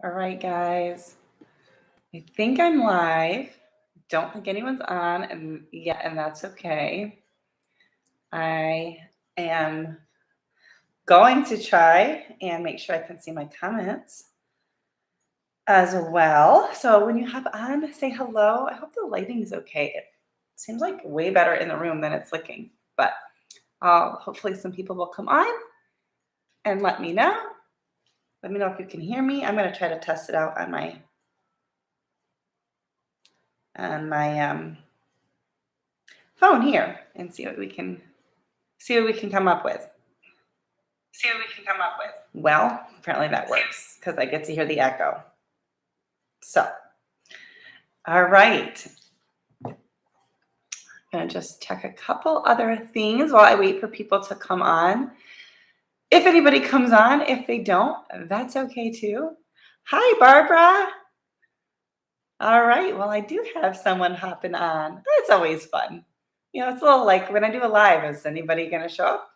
All right, guys. I think I'm live. Don't think anyone's on, and that's okay. I am going to try and make sure I can see my comments as well. So when you hop on, say hello. I hope the lighting is okay. It seems like way better in the room than it's looking, but hopefully some people will come on and let me know. Let me know if you can hear me. I'm going to try to test it out on my phone here and see what we can come up with. Well, apparently that works because I get to hear the echo. So, all right. I'm going to just check a couple other things while I wait for people to come on. If anybody comes on, if they don't, that's okay too. Hi, Barbara. All right. Well, I do have someone hopping on. That's always fun. It's a little like when I do a live, is anybody going to show up?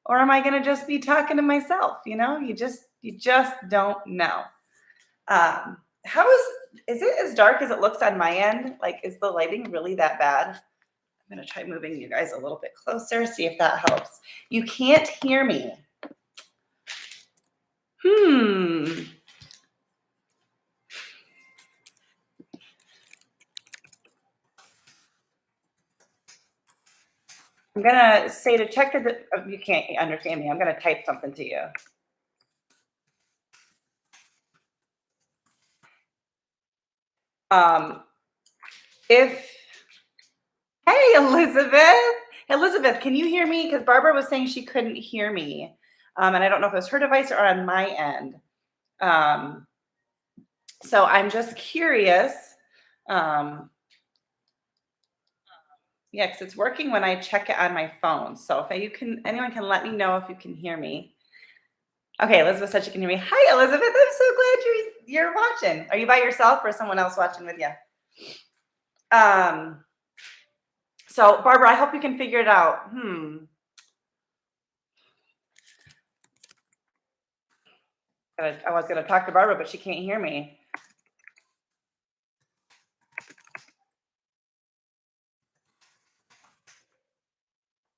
Or am I going to just be talking to myself? You just don't know. Is it as dark as it looks on my end? Like, is the lighting really that bad? I'm going to try moving you guys a little bit closer, see if that helps. You can't hear me. I'm going to say to check that you can't understand me. I'm going to type something to you. Hey, Elizabeth, can you hear me? Because Barbara was saying she couldn't hear me. And I don't know if it was her device or on my end. So I'm just curious. Yeah, because it's working when I check it on my phone. So if anyone can let me know if you can hear me. Okay, Elizabeth said she can hear me. Hi, Elizabeth. I'm so glad you're watching. Are you by yourself or someone else watching with you? So Barbara, I hope you can figure it out. I was going to talk to Barbara, but she can't hear me.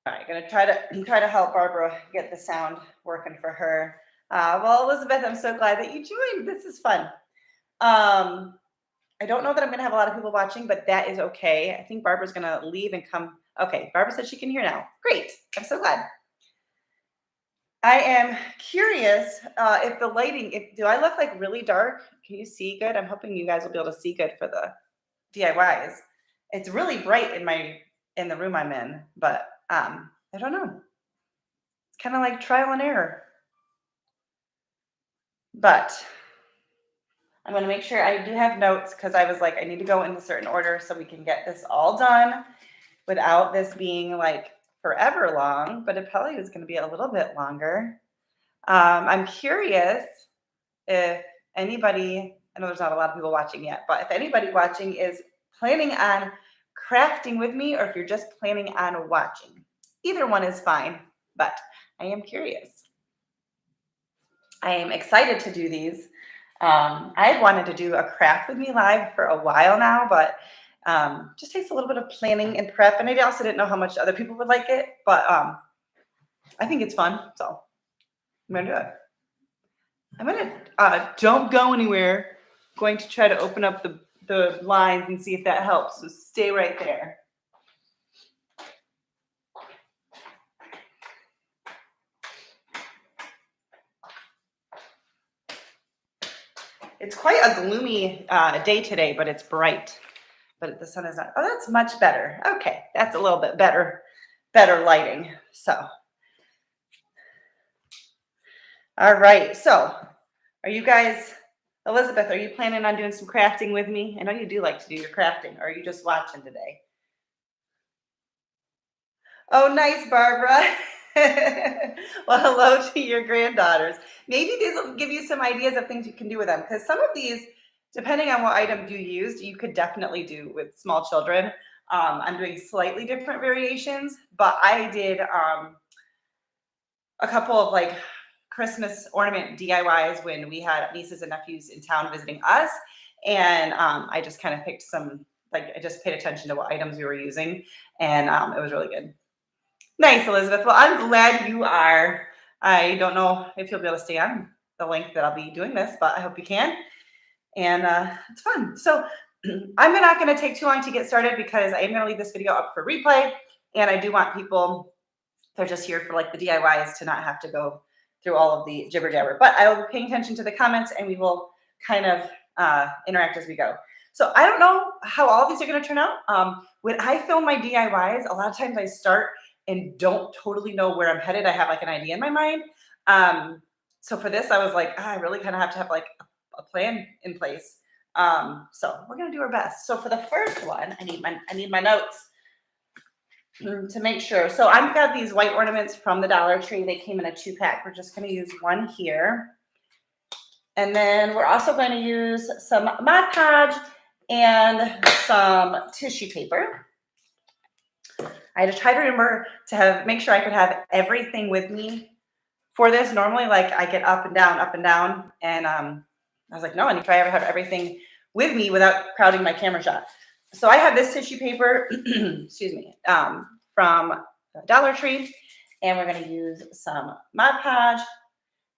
All right, going to try to help Barbara get the sound working for her. Well, Elizabeth, I'm so glad that you joined. This is fun. I don't know that I'm going to have a lot of people watching, but that is okay. I think Barbara's going to leave and come. Okay, Barbara said she can hear now. Great. I'm so glad. I am curious if the lighting, do I look like really dark? Can you see good? I'm hoping you guys will be able to see good for the DIYs. It's really bright in the room I'm in, but I don't know. It's kind of like trial and error. But I'm going to make sure I do have notes because I was like, I need to go in a certain order so we can get this all done without this being like forever long, but it probably is going to be a little bit longer. I'm curious if anybody, I know there's not a lot of people watching yet, but if anybody watching is planning on crafting with me or if you're just planning on watching. Either one is fine, but I am curious. I am excited to do these. I've wanted to do a craft with me live for a while now, but just takes a little bit of planning and prep. And I also didn't know how much other people would like it, but I think it's fun. So I'm going to do it. I'm going to don't go anywhere. I'm going to try to open up the lines and see if that helps. So stay right there. It's quite a gloomy day today, but it's bright. But the sun is not. Oh, that's much better. Okay, that's a little bit better lighting. So, all right. So, are you guys, Elizabeth, are you planning on doing some crafting with me? I know you do like to do your crafting. Or are you just watching today? Oh, nice, Barbara. Well, hello to your granddaughters. Maybe these will give you some ideas of things you can do with them. Because some of these, depending on what item you used, you could definitely do with small children. I'm doing slightly different variations, but I did a couple of like Christmas ornament DIYs when we had nieces and nephews in town visiting us. And I just kind of picked some, like, I just paid attention to what items we were using, and it was really good. Nice, Elizabeth. Well, I'm glad you are. I don't know if you'll be able to stay on the length that I'll be doing this, but I hope you can. And it's fun. So I'm not going to take too long to get started because I am going to leave this video up for replay. And I do want people, they're just here for like the DIYs, to not have to go through all of the jibber jabber. But I will be paying attention to the comments, and we will kind of interact as we go. So I don't know how all of these are going to turn out. When I film my DIYs, a lot of times I start and don't totally know where I'm headed. I have like an idea in my mind. So for this, I was like, I really kind of have to have like a plan in place. So we're gonna do our best. So for the first one, I need my notes to make sure. So I've got these white ornaments from the Dollar Tree. They came in a 2-pack. We're just gonna use one here. And then we're also going to use some Mod Podge and some tissue paper. I had to try to remember to make sure I could have everything with me for this. Normally, like, I get up and down, and I was like, no, I need to try to have everything with me without crowding my camera shot. So I have this tissue paper, excuse me, from Dollar Tree, and we're going to use some Mod Podge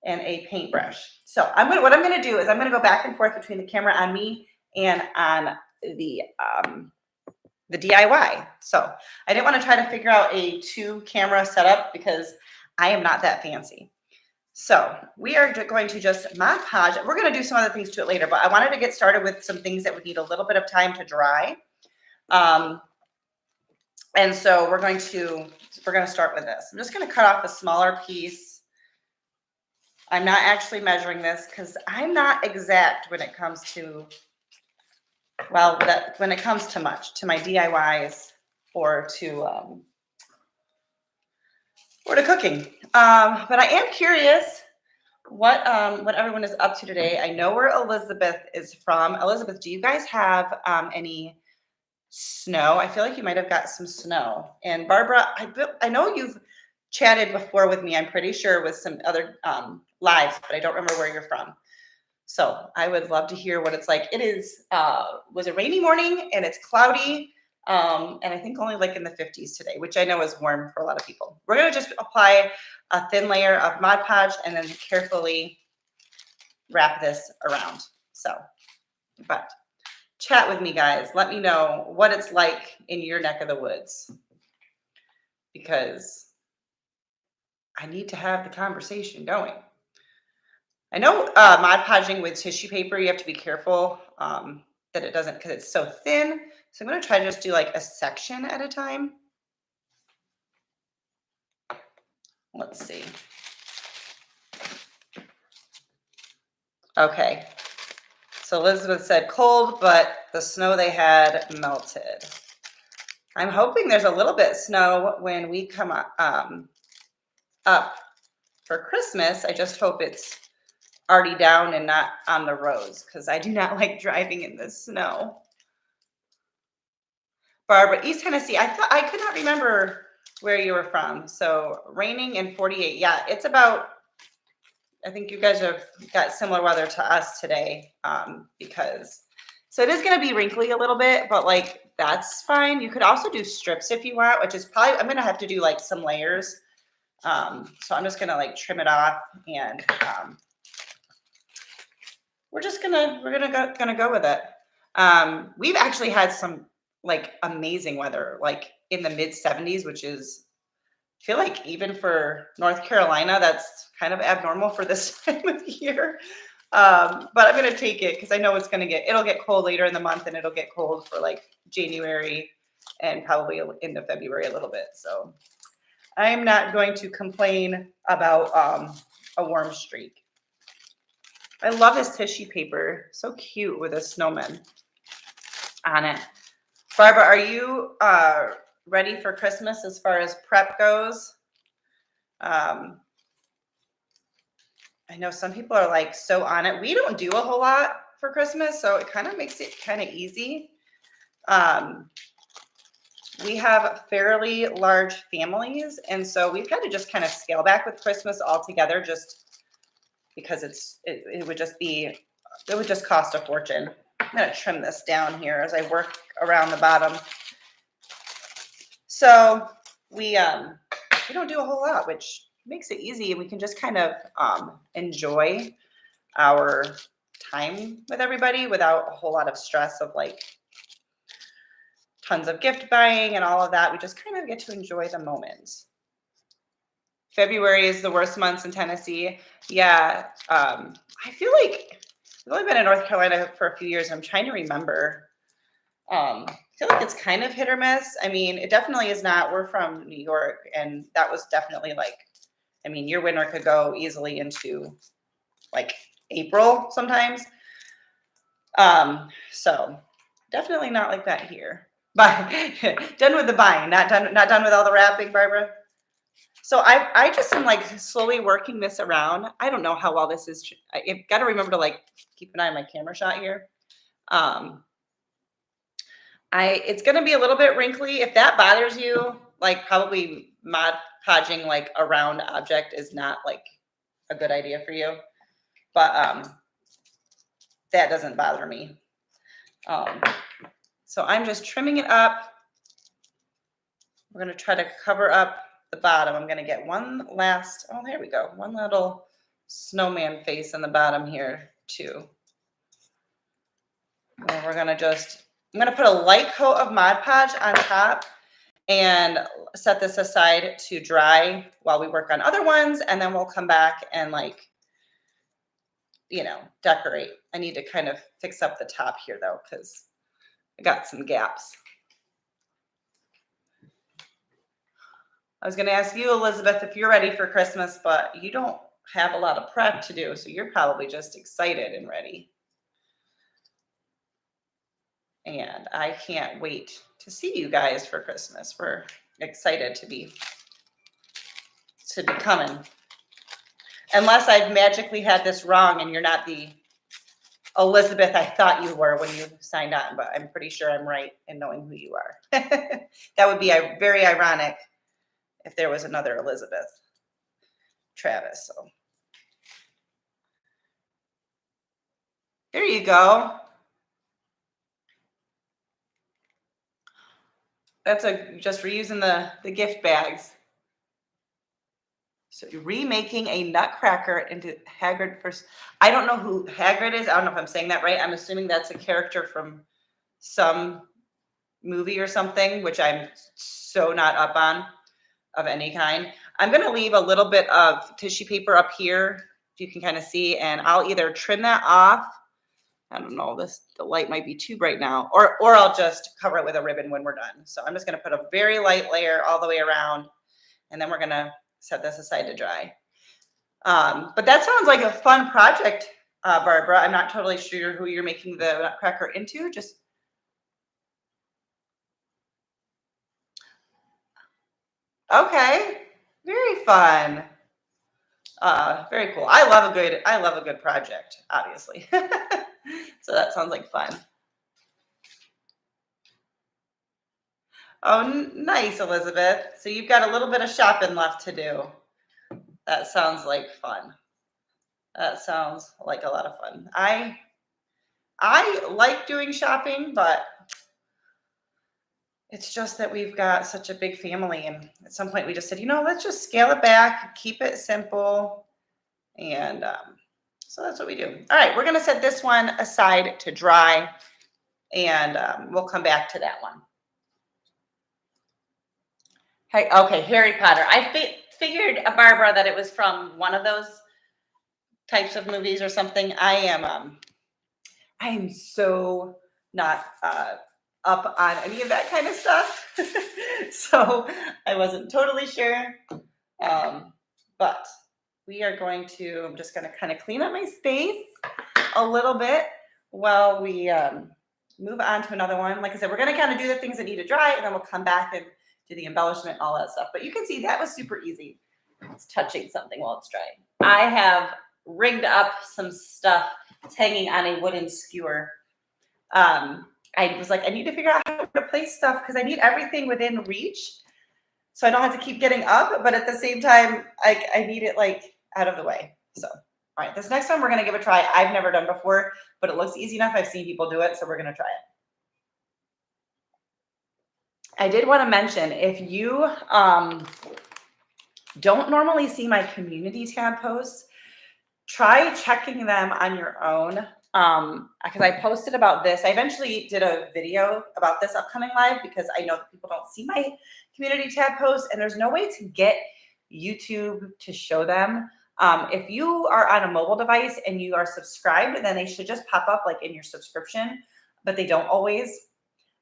and a paintbrush. So what I'm going to do is I'm going to go back and forth between the camera on me and on the DIY. So I didn't want to try to figure out a 2-camera setup because I am not that fancy. So we are going to just Mod Podge. We're going to do some other things to it later, but I wanted to get started with some things that would need a little bit of time to dry. And so we're going to start with this. I'm just going to cut off a smaller piece. I'm not actually measuring this because I'm not exact when it comes to, well, when it comes to my DIYs or to cooking. But I am curious what everyone is up to today. I know where Elizabeth is from. Elizabeth, do you guys have any snow? I feel like you might have got some snow. And Barbara, I know you've chatted before with me, I'm pretty sure, with some other lives, but I don't remember where you're from. So I would love to hear what it's like. It is was a rainy morning, and it's cloudy. And I think only like in the 50s today, which I know is warm for a lot of people. We're going to just apply a thin layer of Mod Podge and then carefully wrap this around. So, but chat with me, guys. Let me know what it's like in your neck of the woods, because I need to have the conversation going. I know Mod Podging with tissue paper, you have to be careful that it doesn't, because it's so thin. So I'm going to try to just do like a section at a time. Let's see. Okay. So Elizabeth said cold, but the snow they had melted. I'm hoping there's a little bit of snow when we come up for Christmas. I just hope it's already down and not on the roads, because I do not like driving in the snow. Barbara, East Tennessee. I could not remember where you were from. So raining and 48. Yeah, it's about, I think you guys have got similar weather to us today, because, so it is going to be wrinkly a little bit, but like, that's fine. You could also do strips if you want, which is probably, I'm going to have to do like some layers. So I'm just going to like trim it off, and we're gonna go with it. We've actually had some like amazing weather, like in the mid 70s, which is, I feel like even for North Carolina, that's kind of abnormal for this time of year. But I'm gonna take it because I know it'll get cold later in the month, and it'll get cold for like January and probably into February a little bit. So I'm not going to complain about a warm streak. I love this tissue paper. So cute with a snowman on it. Barbara, are you ready for Christmas as far as prep goes? I know some people are like so on it. We don't do a whole lot for Christmas, so it kind of makes it kind of easy. We have fairly large families, and so we've had to just kind of scale back with Christmas altogether, just because it would just cost a fortune. I'm gonna trim this down here as I work around the bottom. So we don't do a whole lot, which makes it easy, and we can just kind of enjoy our time with everybody without a whole lot of stress of like tons of gift buying and all of that. We just kind of get to enjoy the moment. February is the worst months in Tennessee. Yeah, I feel like I've only been in North Carolina for a few years. I'm trying to remember. I feel like it's kind of hit or miss. I mean, it definitely is not. We're from New York, and that was definitely like, I mean, your winter could go easily into like April sometimes. So definitely not like that here. But done with the buying, not done with all the wrapping, Barbara. So I just am like slowly working this around. I don't know how well this is. I've got to remember to like keep an eye on my camera shot here. It's going to be a little bit wrinkly. If that bothers you, like probably Mod Podging like a round object is not like a good idea for you. But that doesn't bother me. So I'm just trimming it up. We're going to try to cover up the bottom. I'm going to get one last, oh, there we go. One little snowman face in the bottom here too. And we're going to just, I'm going to put a light coat of Mod Podge on top and set this aside to dry while we work on other ones. And then we'll come back and like, you know, decorate. I need to kind of fix up the top here though, because I got some gaps. I was going to ask you, Elizabeth, if you're ready for Christmas, but you don't have a lot of prep to do, so you're probably just excited and ready. And I can't wait to see you guys for Christmas. We're excited to be coming. Unless I've magically had this wrong and you're not the Elizabeth I thought you were when you signed on, but I'm pretty sure I'm right in knowing who you are. That would be very ironic if there was another Elizabeth Travis. So there you go. That's just reusing the gift bags. So remaking a Nutcracker into Hagrid first. I don't know who Hagrid is. I don't know if I'm saying that right. I'm assuming that's a character from some movie or something, which I'm so not up on of any kind. I'm going to leave a little bit of tissue paper up here, if you can kind of see, and I'll either trim that off. I don't know, the light might be too bright now, or I'll just cover it with a ribbon when we're done. So I'm just going to put a very light layer all the way around, and then we're going to set this aside to dry. But that sounds like a fun project, Barbara. I'm not totally sure who you're making the Nutcracker into. Just okay, very fun. Very cool. I love a good project, obviously. So that sounds like fun. Oh, nice, Elizabeth. So you've got a little bit of shopping left to do. That sounds like fun. That sounds like a lot of fun. I like doing shopping, but it's just that we've got such a big family, and at some point we just said, you know, let's just scale it back, keep it simple, and so that's what we do. All right, we're going to set this one aside to dry, and we'll come back to that one. Hey, okay, Harry Potter. I figured, Barbara, that it was from one of those types of movies or something. I am so not up on any of that kind of stuff. So I wasn't totally sure. But we are going to, I'm just going to kind of clean up my space a little bit while we move on to another one. Like I said, we're going to kind of do the things that need to dry, and then we'll come back and do the embellishment, all that stuff. But you can see that was super easy. It's touching something while it's drying. I have rigged up some stuff. It's hanging on a wooden skewer. I was like, I need to figure out how to place stuff because I need everything within reach, so I don't have to keep getting up. But at the same time, I need it like out of the way. So All right, this next one we're gonna give a try. I've never done before, but it looks easy enough. I've seen people do it, so we're gonna try it. I did want to mention, if you don't normally see my community tab posts, try checking them on your own. Because I posted about this. I eventually did a video about this upcoming live because I know that people don't see my community tab posts, and there's no way to get YouTube to show them. If you are on a mobile device and you are subscribed, then they should just pop up like in your subscription, but they don't always.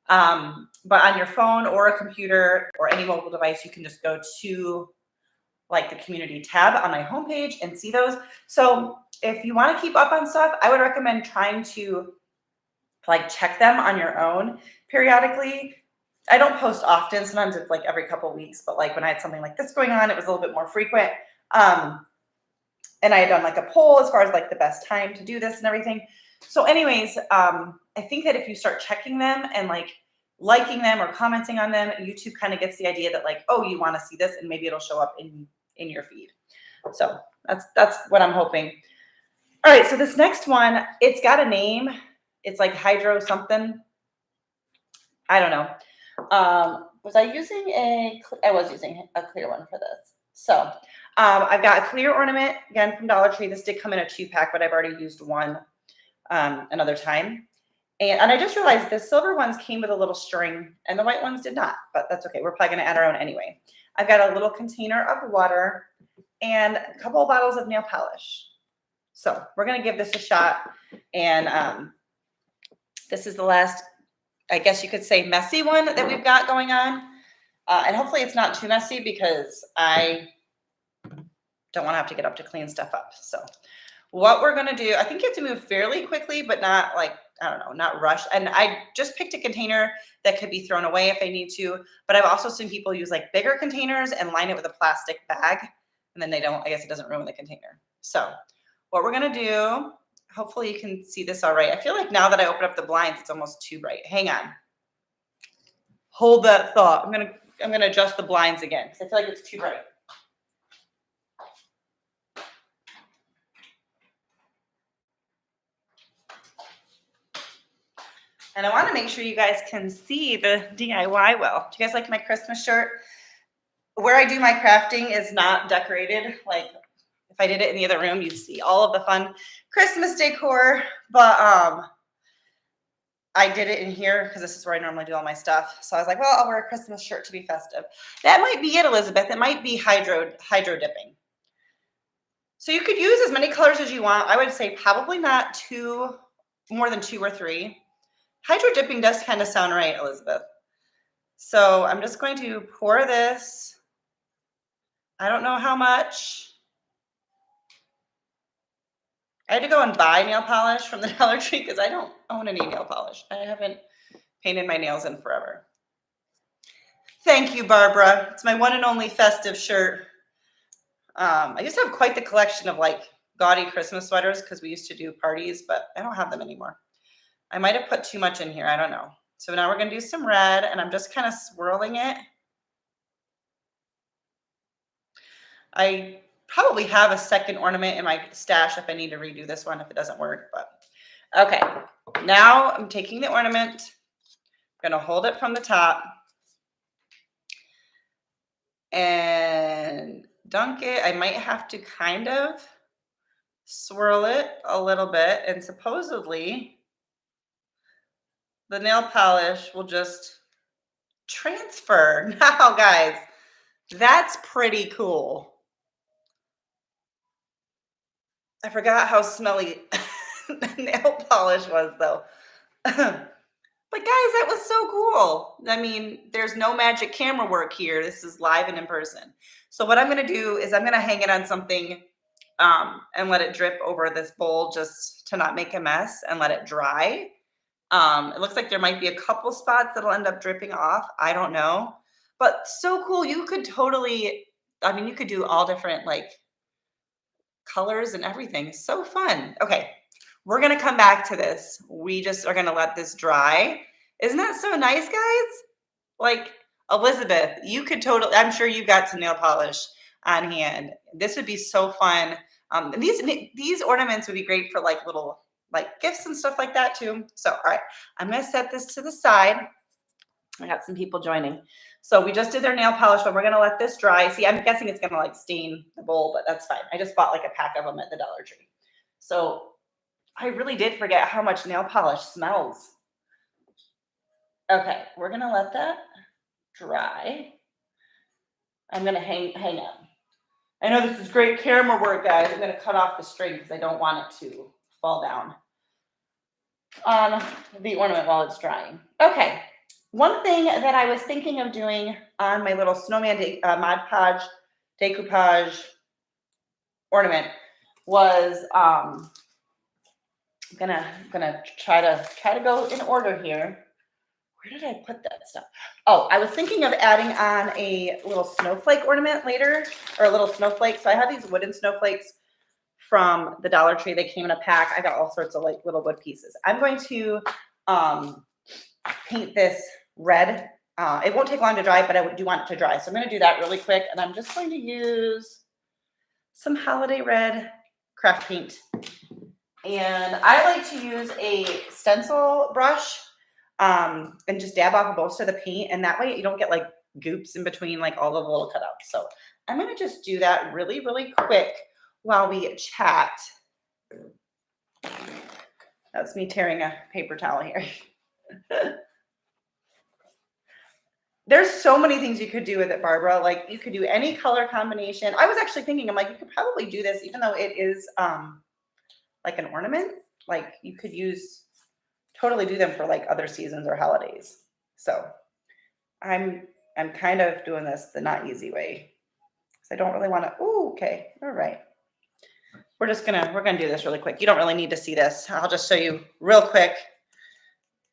But on your phone or a computer or any mobile device, you can just go to like the community tab on my homepage and see those. So if you want to keep up on stuff, I would recommend trying to like check them on your own periodically. I don't post often. Sometimes it's like every couple of weeks, but like when I had something like this going on, it was a little bit more frequent. And I had done like a poll as far as like the best time to do this and everything. So anyways, I think that if you start checking them and like liking them or commenting on them, YouTube kind of gets the idea that like, oh, you want to see this, and maybe it'll show up in your feed. So that's what I'm hoping. All right, so this next one, it's got a name. It's like hydro something. I don't know. Was I using I was using a clear one for this. So I've got a clear ornament, again, from Dollar Tree. This did come in a 2-pack, but I've already used one another time. And I just realized the silver ones came with a little string and the white ones did not, but that's okay. We're probably going to add our own anyway. I've got a little container of water and a couple of bottles of nail polish. So we're going to give this a shot. And this is the last, I guess you could say, messy one that we've got going on. And hopefully it's not too messy because I don't want to have to get up to clean stuff up. So what we're going to do, I think you have to move fairly quickly, but not like, I don't know, not rush. And I just picked a container that could be thrown away if I need to. But I've also seen people use like bigger containers and line it with a plastic bag. And then they don't, I guess it doesn't ruin the container. So what we're going to do, hopefully you can see this all right. I feel like now that I open up the blinds, it's almost too bright. Hang on. Hold that thought. I'm going to adjust the blinds again because I feel like it's too bright. And I want to make sure you guys can see the DIY well. Do you guys like my Christmas shirt? Where I do my crafting is not decorated. Like if I did it in the other room, you'd see all of the fun Christmas decor. But I did it in here because this is where I normally do all my stuff. So I was like, well, I'll wear a Christmas shirt to be festive. That might be it, Elizabeth. It might be hydro dipping. So you could use as many colors as you want. I would say probably not more than 2 or 3. Hydro dipping does kind of sound right, Elizabeth. So I'm just going to pour this. I don't know how much. I had to go and buy nail polish from the Dollar Tree because I don't own any nail polish. I haven't painted my nails in forever. Thank you, Barbara. It's my one and only festive shirt. I used to have quite the collection of like gaudy Christmas sweaters because we used to do parties, but I don't have them anymore. I might have put too much in here. I don't know. So now we're going to do some red, and I'm just kind of swirling it. I probably have a second ornament in my stash if I need to redo this one if it doesn't work. But okay, now I'm taking the ornament. I'm going to hold it from the top and dunk it. I might have to kind of swirl it a little bit, and supposedly the nail polish will just transfer. Now, guys, that's pretty cool. I forgot how smelly nail polish was, though. But guys, that was so cool. I mean, there's no magic camera work here. This is live and in person. So what I'm going to do is I'm going to hang it on something and let it drip over this bowl just to not make a mess and let it dry. It looks like there might be a couple spots that'll end up dripping off. I don't know, but so cool. You could totally, I mean, you could do all different like colors and everything. So fun. Okay. We're going to come back to this. We just are going to let this dry. Isn't that so nice, guys? Like Elizabeth, you could totally, I'm sure you got some nail polish on hand. This would be so fun. And these ornaments would be great for like little like gifts and stuff like that too. So, all right, I'm gonna set this to the side. I got some people joining. So we just did their nail polish, but we're gonna let this dry. See, I'm guessing it's gonna like stain the bowl, but that's fine. I just bought like a pack of them at the Dollar Tree. So I really did forget how much nail polish smells. Okay, we're gonna let that dry. I'm gonna hang up. I know this is great camera work, guys. I'm gonna cut off the string because I don't want it to fall down on the ornament while it's drying. Okay, one thing that I was thinking of doing on my little snowman Mod Podge decoupage ornament was gonna try to go in order here. Where did I put that stuff? Oh, I was thinking of adding on a little snowflake ornament later, or a little snowflake. So I have these wooden snowflakes from the Dollar Tree. They came in a pack. I got all sorts of like little wood pieces. I'm going to paint this red. It won't take long to dry, but I do want it to dry. So I'm going to do that really quick. And I'm just going to use some holiday red craft paint. And I like to use a stencil brush and just dab off of both of the paint. And that way you don't get like goops in between like all of the little cutouts. So I'm going to just do that really, really quick while we chat. That's me tearing a paper towel here. There's so many things you could do with it, Barbara. Like you could do any color combination. I was actually thinking, I'm like, you could probably do this even though it is like an ornament. Like you could totally do them for like other seasons or holidays. So I'm kind of doing this the not easy way because I don't really want to. Oh, okay, all right. We're gonna do this really quick. You don't really need to see this. I'll just show you real quick.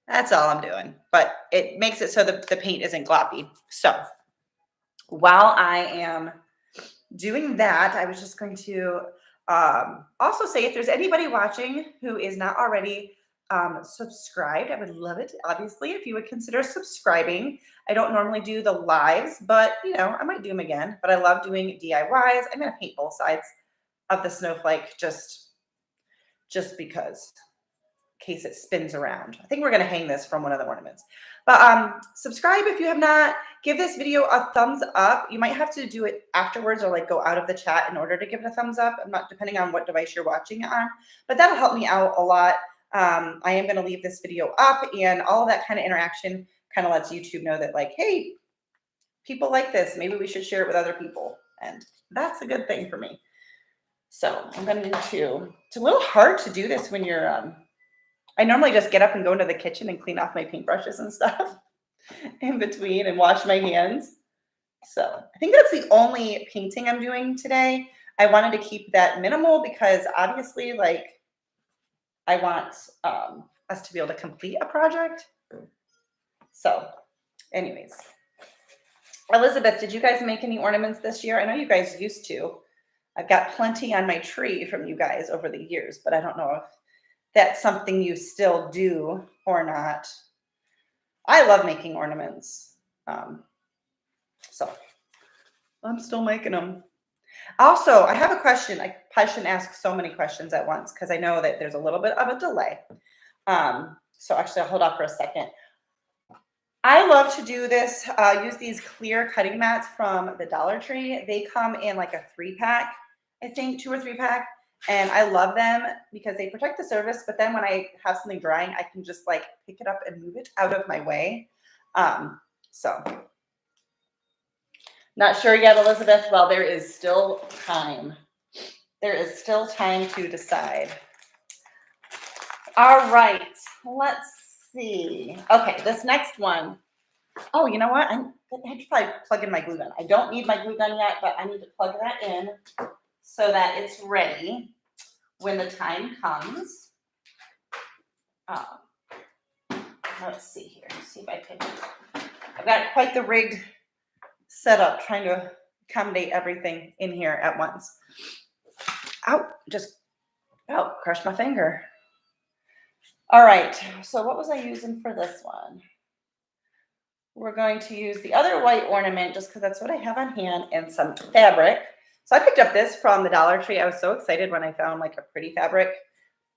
That's all I'm doing, but it makes it so the paint isn't gloppy. So while I am doing that, I was just going to also say if there's anybody watching who is not already subscribed, I would love it, obviously, if you would consider subscribing. I don't normally do the lives, but I might do them again. But I love doing DIYs. I'm going to paint both sides of the snowflake just because in case it spins around. I think we're going to hang this from one of the ornaments. But subscribe if you have not. Give this video a thumbs up. You might have to do it afterwards or like go out of the chat in order to give it a thumbs up. I'm not depending on what device you're watching it on, but that'll help me out a lot. I am going to leave this video up, and all of that kind of interaction kind of lets YouTube know that like, hey, people like this. Maybe we should share it with other people. And that's a good thing for me. So I'm going to, it's a little hard to do this when you're, I normally just get up and go into the kitchen and clean off my paintbrushes and stuff in between and wash my hands. So I think that's the only painting I'm doing today. I wanted to keep that minimal because obviously like I want us to be able to complete a project. So anyways, Elizabeth, did you guys make any ornaments this year? I know you guys used to. I've got plenty on my tree from you guys over the years, but I don't know if that's something you still do or not. I love making ornaments. So I'm still making them. Also, I have a question. I probably shouldn't ask so many questions at once because I know that there's a little bit of a delay. So actually I'll hold off for a second. I love to do this, use these clear cutting mats from the Dollar Tree. They come in like a 3-pack, I think 2 or 3-pack. And I love them because they protect the surface, but then when I have something drying, I can just like pick it up and move it out of my way. So not sure yet, Elizabeth. Well, there is still time. There is still time to decide. All right, let's see. Okay, this next one. Oh, you know what? I have to probably plug in my glue gun. I don't need my glue gun yet, but I need to plug that in so that it's ready when the time comes. Let's see here. See if I can. I've got quite the rigged setup trying to accommodate everything in here at once. Ow, crushed my finger. All right, so what was I using for this one? We're going to use the other white ornament just because that's what I have on hand and some fabric. So I picked up this from the Dollar Tree. I was so excited when I found like a pretty fabric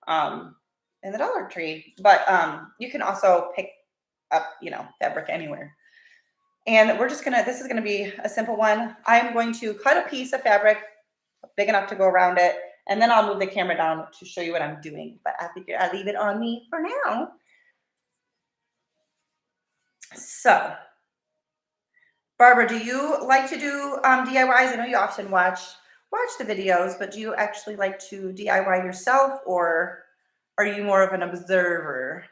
um, in the Dollar Tree. But you can also pick up, fabric anywhere. And this is gonna be a simple one. I'm going to cut a piece of fabric big enough to go around it, and then I'll move the camera down to show you what I'm doing. But I figure I leave it on me for now. So, Barbara, do you like to do DIYs? I know you often watch the videos, but do you actually like to DIY yourself, or are you more of an observer?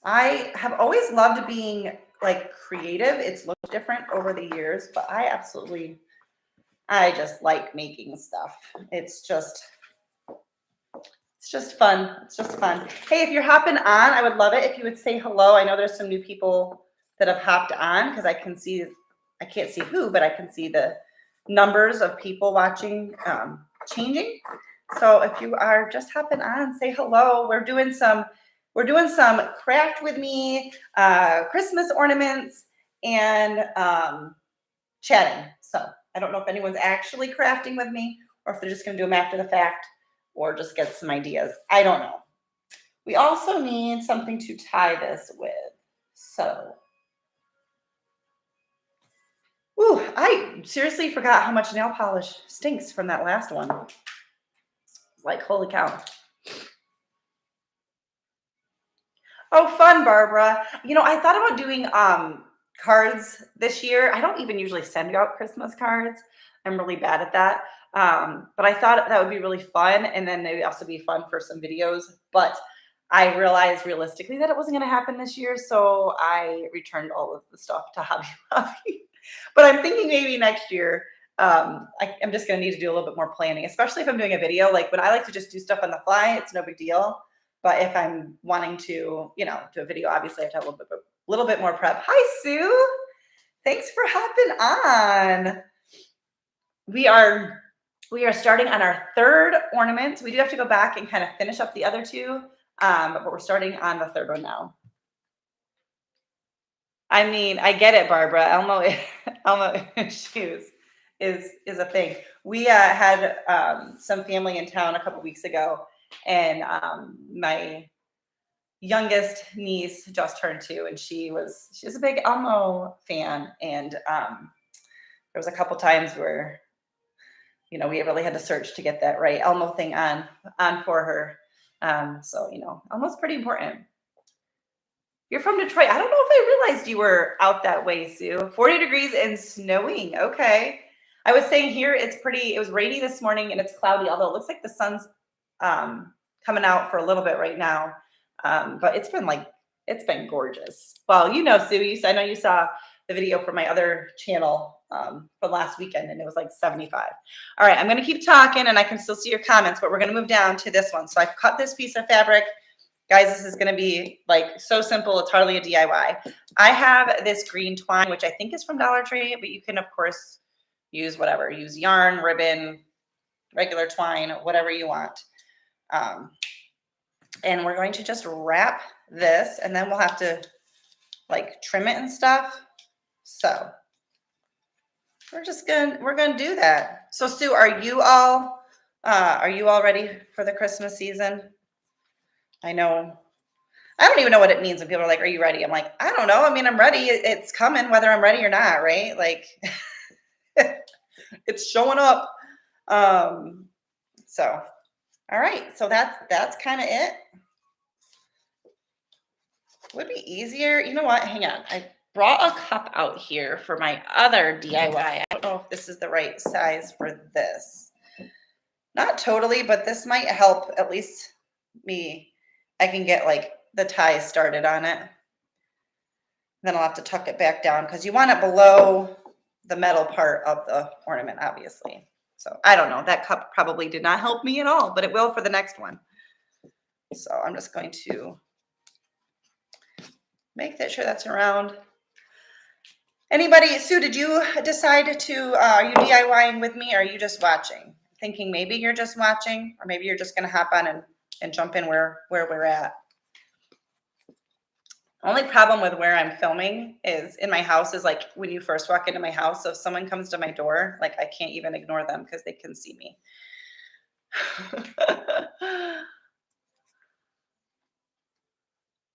I have always loved being like creative. It's looked different over the years, but I just like making stuff. It's just fun. It's just fun. Hey, if you're hopping on, I would love it if you would say hello. I know there's some new people that have hopped on because I can't see who, but I can see the numbers of people watching changing. So if you are just hopping on, say hello. We're doing some craft with me, Christmas ornaments, and chatting. So I don't know if anyone's actually crafting with me or if they're just going to do them after the fact or just get some ideas. I don't know. We also need something to tie this with. So, ooh, I seriously forgot how much nail polish stinks from that last one. Like, holy cow. Oh, fun, Barbara. I thought about doing cards this year. I don't even usually send out Christmas cards. I'm really bad at that. But I thought that would be really fun, and then maybe also be fun for some videos. But I realized realistically that it wasn't going to happen this year, so I returned all of the stuff to Hobby Lobby. But I'm thinking maybe next year I'm just going to need to do a little bit more planning, especially if I'm doing a video. Like when I like to just do stuff on the fly, it's no big deal. But if I'm wanting to, do a video, obviously I have to have a little bit more prep. Hi, Sue. Thanks for hopping on. We are starting on our third ornament. We do have to go back and kind of finish up the other two, but we're starting on the third one now. I mean, I get it, Barbara. Elmo issues is a thing. We had some family in town a couple weeks ago, and my youngest niece just turned 2, and she's a big Elmo fan, and there was a couple times where we really had to search to get that right Elmo thing on for her. So Elmo's pretty important. You're from Detroit. I don't know if I realized you were out that way, Sue. 40 degrees and snowing. Okay. I was saying here it was rainy this morning and it's cloudy, although it looks like the sun's coming out for a little bit right now. But it's been gorgeous. Well, Sue, I know you saw the video from my other channel from last weekend, and it was like 75. All right, I'm going to keep talking, and I can still see your comments, but we're going to move down to this one. So I've cut this piece of fabric. Guys, this is going to be like so simple. It's hardly a DIY. I have this green twine, which I think is from Dollar Tree, but you can, of course, use whatever. Use yarn, ribbon, regular twine, whatever you want. And we're going to just wrap this, and then we'll have to like trim it and stuff. So we're gonna do that. So Sue, are you all ready for the Christmas season? I know. I don't even know what it means when people are like, "Are you ready?" I'm like, I don't know. I mean, I'm ready. It's coming whether I'm ready or not, right? Like it's showing up. So all right. So that's kind of it. Would be easier. You know what? Hang on. I brought a cup out here for my other DIY. I don't know if this is the right size for this. Not totally, but this might help at least me. I can get like the tie started on it. Then I'll have to tuck it back down because you want it below the metal part of the ornament, obviously. So I don't know. That cup probably did not help me at all, but it will for the next one. So I'm just going to make sure that's around. Anybody, Sue, did you decide to, are you DIYing with me or are you just watching? Thinking maybe you're just watching or maybe you're just going to hop on and jump in where we're at. Only problem with where I'm filming is in my house is like when you first walk into my house. So if someone comes to my door, like I can't even ignore them because they can see me.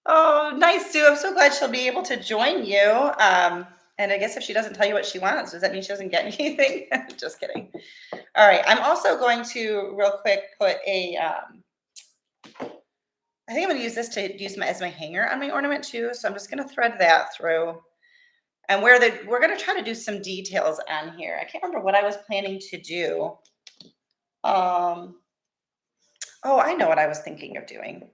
Oh, nice, Sue. I'm so glad she'll be able to join you. And I guess if she doesn't tell you what she wants, does that mean she doesn't get anything? Just kidding. All right. I'm also going to real quick put a, I think I'm going to use this to use as my hanger on my ornament too. So I'm just going to thread that through. And we're going to try to do some details on here. I can't remember what I was planning to do. Oh, I know what I was thinking of doing,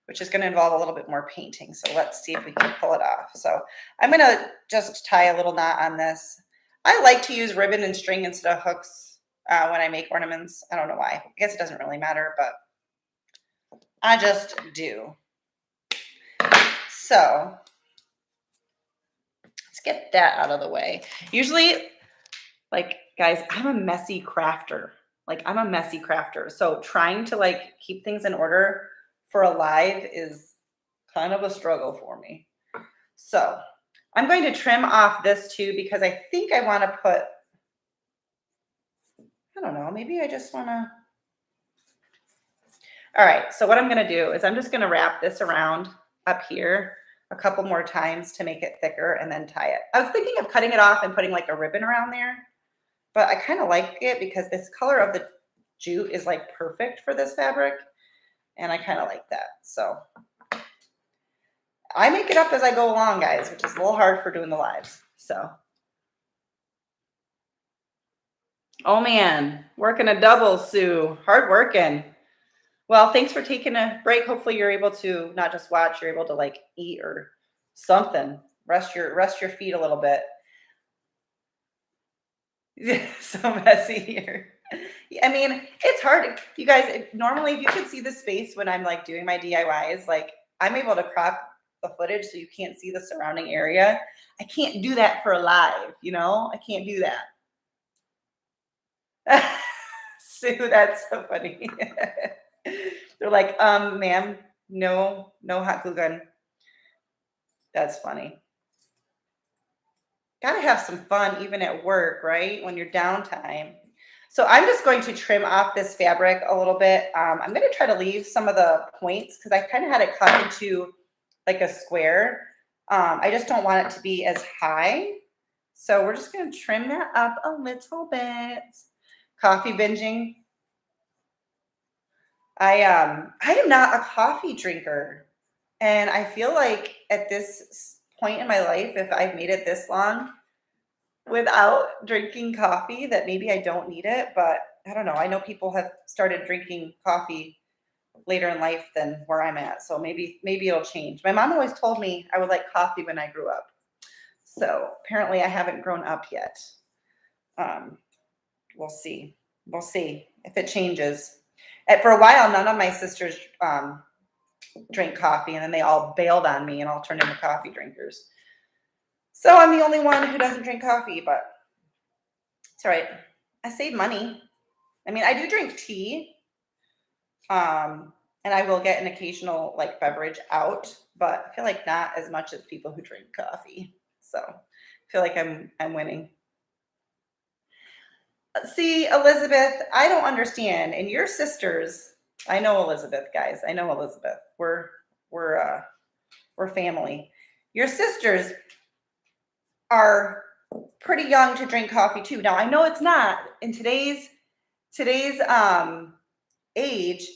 which is going to involve a little bit more painting. So let's see if we can pull it off. So I'm going to just tie a little knot on this. I like to use ribbon and string instead of hooks when I make ornaments. I don't know why. I guess it doesn't really matter, but I just do. So let's get that out of the way. Usually, like, guys, I'm a messy crafter. So trying to like keep things in order for a live is kind of a struggle for me. So I'm going to trim off this too because I think I want to put, I don't know, maybe I just want to. All right, so what I'm going to do is I'm just going to wrap this around up here a couple more times to make it thicker and then tie it. I was thinking of cutting it off and putting like a ribbon around there, but I kind of like it because this color of the jute is like perfect for this fabric. And I kind of like that. So I make it up as I go along, guys, which is a little hard for doing the lives. So, oh man, working a double, Sue. Hard working. Well, thanks for taking a break. Hopefully you're able to not just watch, you're able to like eat or something. Rest your feet a little bit. So messy here. I mean, it's hard. You guys, normally if you could see the space when I'm like doing my DIYs, like I'm able to crop the footage so you can't see the surrounding area. I can't do that for a live, I can't do that. Sue, that's so funny. They're like, ma'am, no hot glue gun. That's funny. Gotta have some fun even at work, right? When you're downtime. So I'm just going to trim off this fabric a little bit. I'm going to try to leave some of the points because I kind of had it cut into like a square. I just don't want it to be as high. So we're just going to trim that up a little bit. Coffee binging. I am not a coffee drinker. And I feel like at this point in my life, if I've made it this long without drinking coffee, that maybe I don't need it. But I don't know. I know people have started drinking coffee later in life than where I'm at. So maybe it'll change. My mom always told me I would like coffee when I grew up. So apparently I haven't grown up yet. We'll see. We'll see if it changes. For a while, none of my sisters drank coffee, and then they all bailed on me and all turned into coffee drinkers. So I'm the only one who doesn't drink coffee, but it's all right. I save money. I mean, I do drink tea. And I will get an occasional like beverage out, but I feel like not as much as people who drink coffee. So I feel like I'm winning. See, Elizabeth, I don't understand. And your sisters, I know Elizabeth, guys. I know Elizabeth. We're family. Your sisters are pretty young to drink coffee too. Now I know it's not in today's age.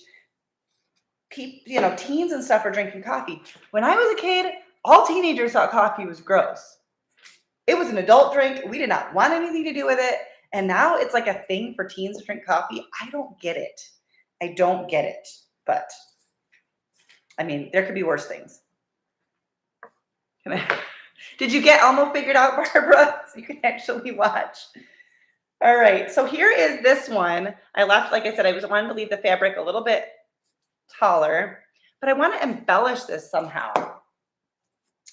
Teens and stuff are drinking coffee. When I was a kid, all teenagers thought coffee was gross. It was an adult drink. We did not want anything to do with it. And now it's like a thing for teens to drink coffee. I don't get it. But I mean, there could be worse things. Did you get Elmo figured out, Barbara? So you can actually watch. All right. So here is this one. I left, like I said, I wanted to leave the fabric a little bit taller, but I want to embellish this somehow.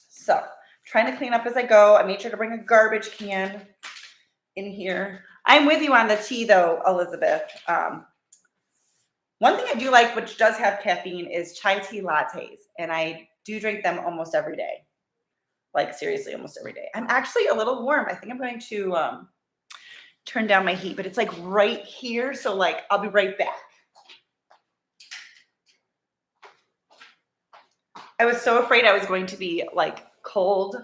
So I'm trying to clean up as I go. I made sure to bring a garbage can in here. I'm with you on the tea though, Elizabeth. One thing I do like, which does have caffeine, is chai tea lattes. And I do drink them almost every day. Like seriously, almost every day. I'm actually a little warm. I think I'm going to turn down my heat, but it's like right here. So like, I'll be right back. I was so afraid I was going to be like cold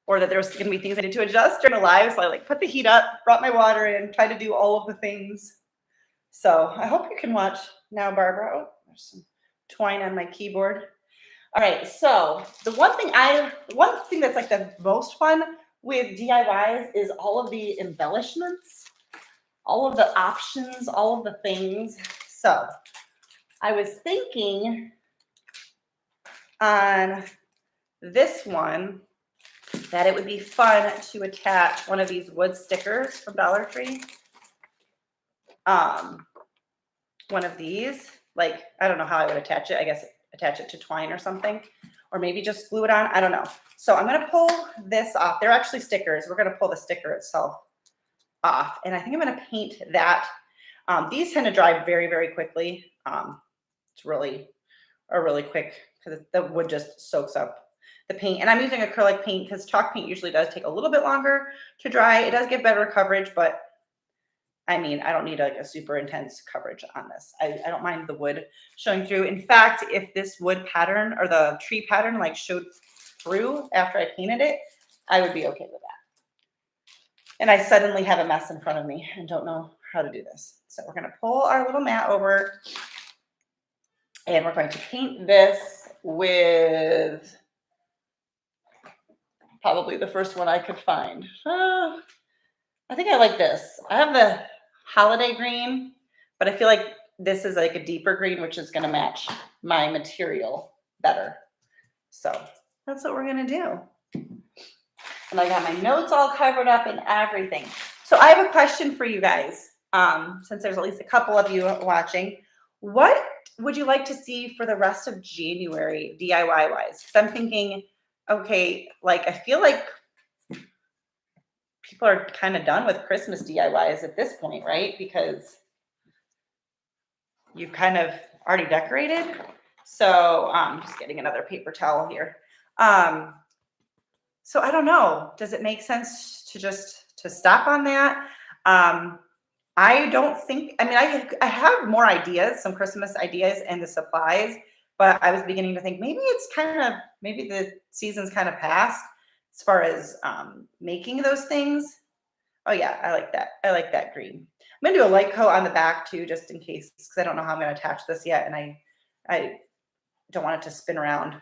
or that there was going to be things I needed to adjust during the live. So I like put the heat up, brought my water in, tried to do all of the things. So I hope you can watch now, Barbara. Oh, there's some twine on my keyboard. All right, so the one thing that's like the most fun with DIYs is all of the embellishments, all of the options, all of the things. So I was thinking on this one that it would be fun to attach one of these wood stickers from Dollar Tree. One of these, like, I don't know how I would attach it. I guess attach it to twine or something, or maybe just glue it on. I don't know. So I'm going to pull this off. They're actually stickers. We're going to pull the sticker itself off. And I think I'm going to paint that. These tend to dry very, very quickly. It's really quick because the wood just soaks up the paint. And I'm using acrylic paint because chalk paint usually does take a little bit longer to dry. It does give better coverage, but I mean, I don't need like a super intense coverage on this. I don't mind the wood showing through. In fact, if this wood pattern or the tree pattern like showed through after I painted it, I would be okay with that. And I suddenly have a mess in front of me and don't know how to do this. So we're going to pull our little mat over and we're going to paint this with probably the first one I could find. I think I like this. I have the holiday green, but I feel like this is like a deeper green, which is going to match my material better. So that's what we're going to do. And I got my notes all covered up and everything. So I have a question for you guys. Since there's at least a couple of you watching, what would you like to see for the rest of January DIY wise? Because I'm thinking, okay, like I feel like people are kind of done with Christmas DIYs at this point, right? Because you've kind of already decorated. So I'm just getting another paper towel here. So I don't know. Does it make sense to stop on that? I don't think, I mean, I have more ideas, some Christmas ideas and the supplies, but I was beginning to think maybe maybe the season's kind of past as far as making those things. Oh yeah, I like that. I like that green. I'm gonna do a light coat on the back too, just in case, because I don't know how I'm gonna attach this yet, and I don't want it to spin around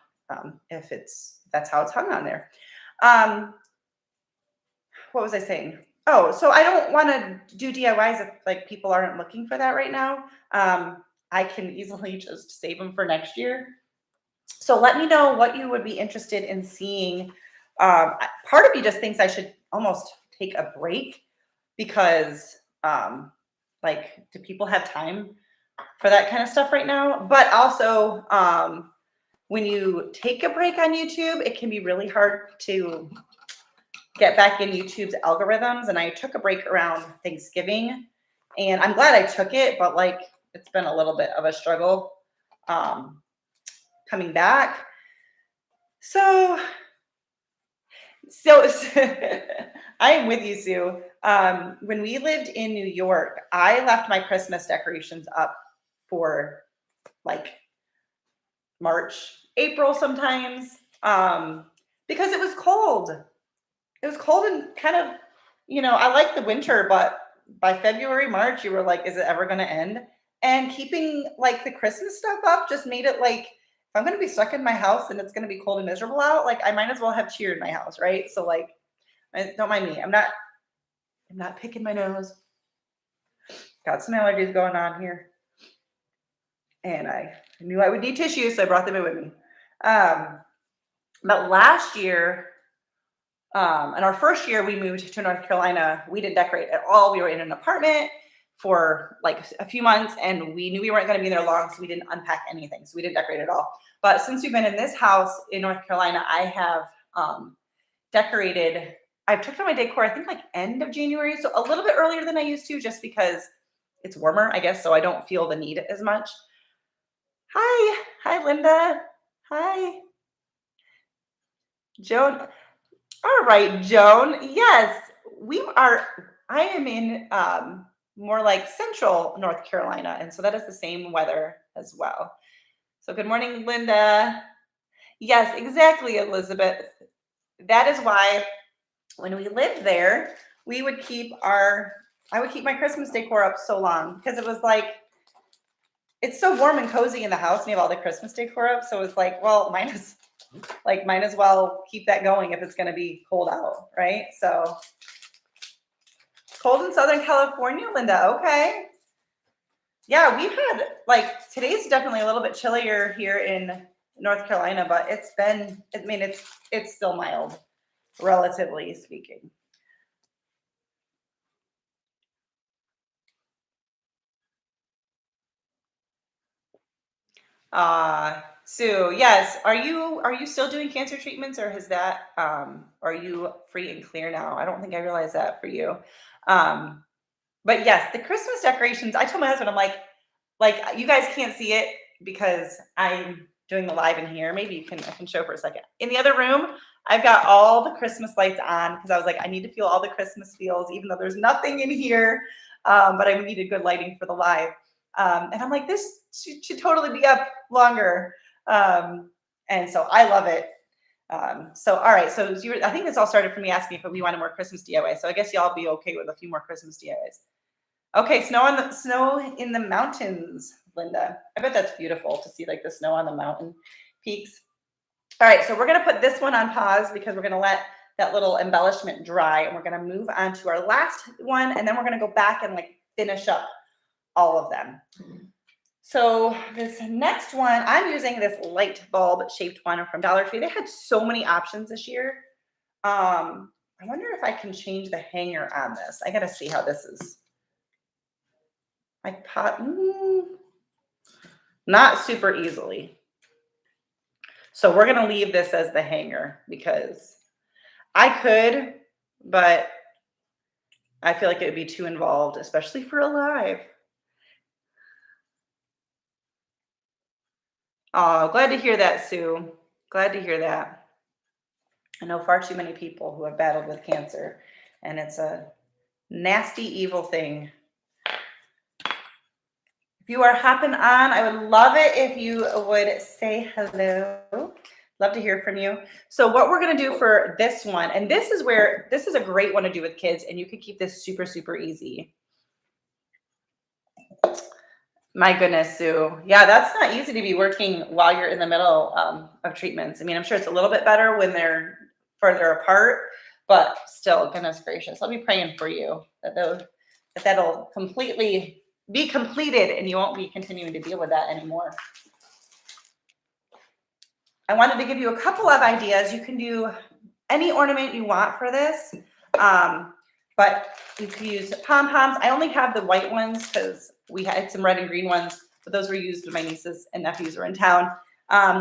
if that's how it's hung on there. What was I saying? Oh, so I don't want to do DIYs if like people aren't looking for that right now. I can easily just save them for next year. So let me know what you would be interested in seeing. Part of me just thinks I should almost take a break because like, do people have time for that kind of stuff right now? But also, when you take a break on YouTube, it can be really hard to get back in YouTube's algorithms. And I took a break around Thanksgiving and I'm glad I took it, but like, it's been a little bit of a struggle coming back. So I am with you, Sue. When we lived in New York, I left my Christmas decorations up for like March, April sometimes, because it was cold. It was cold and kind of, I like the winter, but by February, March, you were like, is it ever going to end? And keeping like the Christmas stuff up just made it like, if I'm going to be stuck in my house and it's going to be cold and miserable out, like I might as well have cheer in my house, right? So like, don't mind me. I'm not picking my nose. Got some allergies going on here. And I knew I would need tissues, so I brought them in with me. But last year, in our first year we moved to North Carolina, we didn't decorate at all. We were in an apartment for like a few months and we knew we weren't going to be there long, so we didn't unpack anything. So we didn't decorate at all. But since we've been in this house in North Carolina, I have decorated. I took on my decor, I think like end of January. So a little bit earlier than I used to, just because it's warmer, I guess. So I don't feel the need as much. Hi, Linda. Hi. Joan. All right, Joan. Yes, we are. I am in more like central North Carolina, and so that is the same weather as well. So, good morning, Linda. Yes, exactly, Elizabeth. That is why when we lived there, we would keep I would keep my Christmas decor up so long because it was like it's so warm and cozy in the house and you have all the Christmas decor up. So it's like, well, might as well keep that going if it's going to be cold out, right? So cold in Southern California, Linda. Okay. Yeah, we've had like today's definitely a little bit chillier here in North Carolina, but it's still mild, relatively speaking. Sue, yes. Are you still doing cancer treatments or has that are you free and clear now? I don't think I realized that for you. Um, but yes, the Christmas decorations, I told my husband, I'm like you guys can't see it because I'm doing the live in here. Maybe I can show for a second. In the other room, I've got all the Christmas lights on because I was like, I need to feel all the Christmas feels, even though there's nothing in here. But I needed good lighting for the live. And I'm like, this should totally be up longer. And so I love it. So all right, so I think this all started from me asking if we wanted more Christmas DIY. So I guess y'all be okay with a few more Christmas DIYs. Okay, snow in the mountains, Linda. I bet that's beautiful to see like the snow on the mountain peaks. All right, so we're gonna put this one on pause because we're gonna let that little embellishment dry and we're gonna move on to our last one and then we're gonna go back and like finish up all of them. So this next one, I'm using this light bulb shaped one from Dollar Tree. They had so many options this year. I wonder if I can change the hanger on this. I gotta see how this is. Not super easily. So we're gonna leave this as the hanger because I could, but I feel like it would be too involved, especially for a live. Oh, glad to hear that, Sue. Glad to hear that. I know far too many people who have battled with cancer, and it's a nasty, evil thing. If you are hopping on, I would love it if you would say hello. Love to hear from you. So what we're going to do for this one, and this is a great one to do with kids, and you could keep this super, super easy. My goodness, Sue. Yeah, that's not easy to be working while you're in the middle of treatments. I mean, I'm sure it's a little bit better when they're further apart, but still, goodness gracious. I'll be praying for you that'll completely be completed and you won't be continuing to deal with that anymore. I wanted to give you a couple of ideas. You can do any ornament you want for this, but you can use pom-poms. I only have the white ones because we had some red and green ones, but those were used when my nieces and nephews were in town.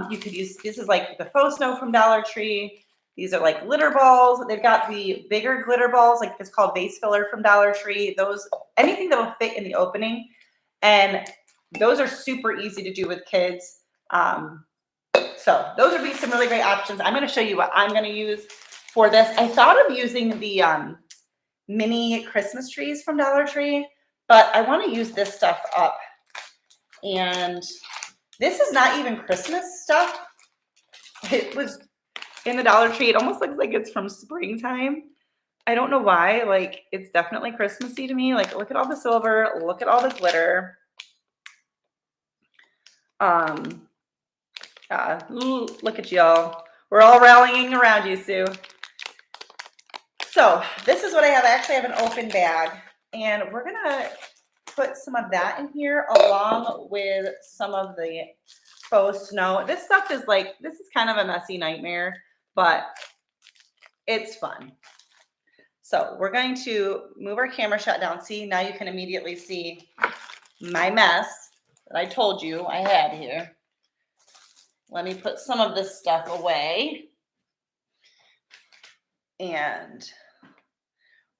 You could use, this is like the faux snow from Dollar Tree. These are like glitter balls. They've got the bigger glitter balls, like it's called vase filler from Dollar Tree. Those, anything that will fit in the opening. And those are super easy to do with kids. So those would be some really great options. I'm going to show you what I'm going to use for this. I thought of using the mini Christmas trees from Dollar Tree, but I want to use this stuff up. And this is not even Christmas stuff. It was in the Dollar Tree. It almost looks like it's from springtime. I don't know why. Like, it's definitely Christmassy to me. Like, look at all the silver. Look at all the glitter. Look at y'all. We're all rallying around you, Sue. So this is what I have. I actually have an open bag, and we're gonna put some of that in here along with some of the faux snow. This stuff is like, this is kind of a messy nightmare, but it's fun. So we're going to move our camera shot down. See, now you can immediately see my mess that I told you I had here. Let me put some of this stuff away. And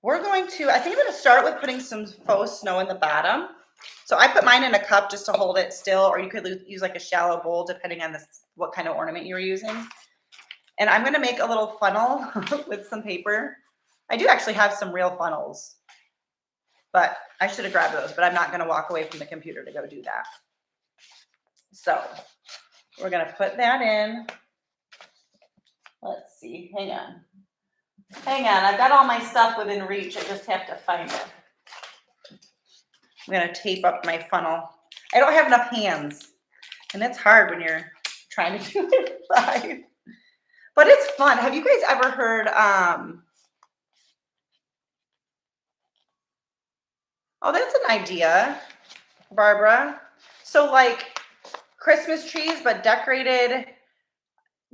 we're going to, I think I'm going to start with putting some faux snow in the bottom. So I put mine in a cup just to hold it still, or you could use like a shallow bowl depending on what kind of ornament you were using. And I'm going to make a little funnel with some paper. I do actually have some real funnels, but I should have grabbed those, but I'm not going to walk away from the computer to go do that. So we're going to put that in. Let's see. Hang on. Hang on. I've got all my stuff within reach. I just have to find it. I'm going to tape up my funnel. I don't have enough hands, and it's hard when you're trying to do it live. But it's fun. Have you guys ever heard, oh, that's an idea, Barbara. So like Christmas trees, but decorated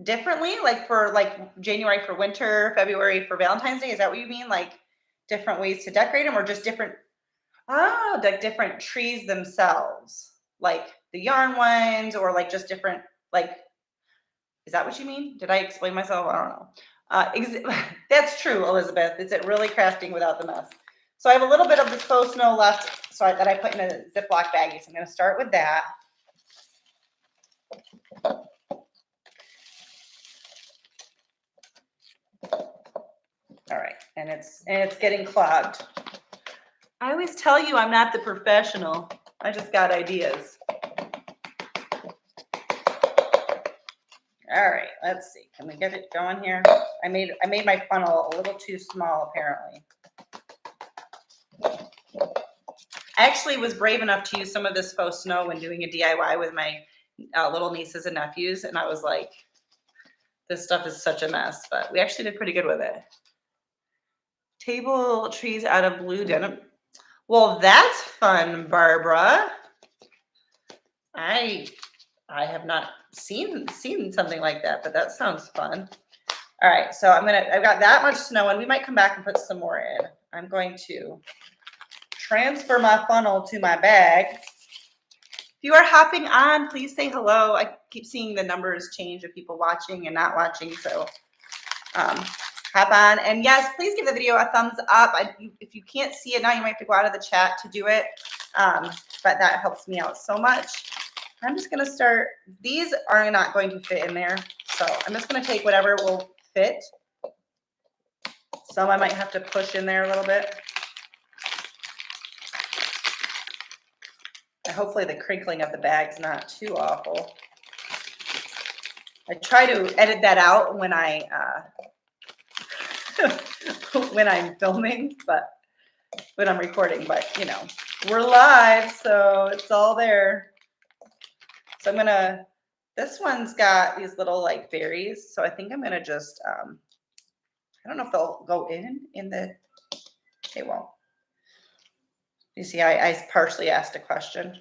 differently, like for like January for winter, February for Valentine's Day. Is that what you mean? Like different ways to decorate them, or just different, oh, like different trees themselves, like the yarn ones, or like just different, like, is that what you mean? Did I explain myself? I don't know. That's true, Elizabeth. Is it really crafting without the mess? So I have a little bit of this faux snow left that I put in a Ziploc baggie. So I'm going to start with that. All right, and it's getting clogged. I always tell you I'm not the professional. I just got ideas. All right, let's see. Can we get it going here? I made my funnel a little too small, apparently. I actually was brave enough to use some of this faux snow when doing a DIY with my little nieces and nephews, and I was like, this stuff is such a mess, but we actually did pretty good with it. Table trees out of blue denim. Well, that's fun, Barbara. I have not seen something like that, but that sounds fun. All right, so I've got that much snow, and we might come back and put some more in. I'm going to transfer my funnel to my bag. If you are hopping on, please say hello. I keep seeing the numbers change of people watching and not watching, so hop on. And yes, please give the video a thumbs up. If you can't see it now, you might have to go out of the chat to do it, but that helps me out so much. I'm just going to start. These are not going to fit in there, so I'm just going to take whatever will fit. Some I might have to push in there a little bit. And hopefully the crinkling of the bag's not too awful. I try to edit that out when when I'm filming, but when I'm recording, but you know, we're live, so it's all there. So I'm gonna, this one's got these little like berries, so I think I'm gonna just, I don't know if they'll go in the, they won't. You see, I partially asked a question.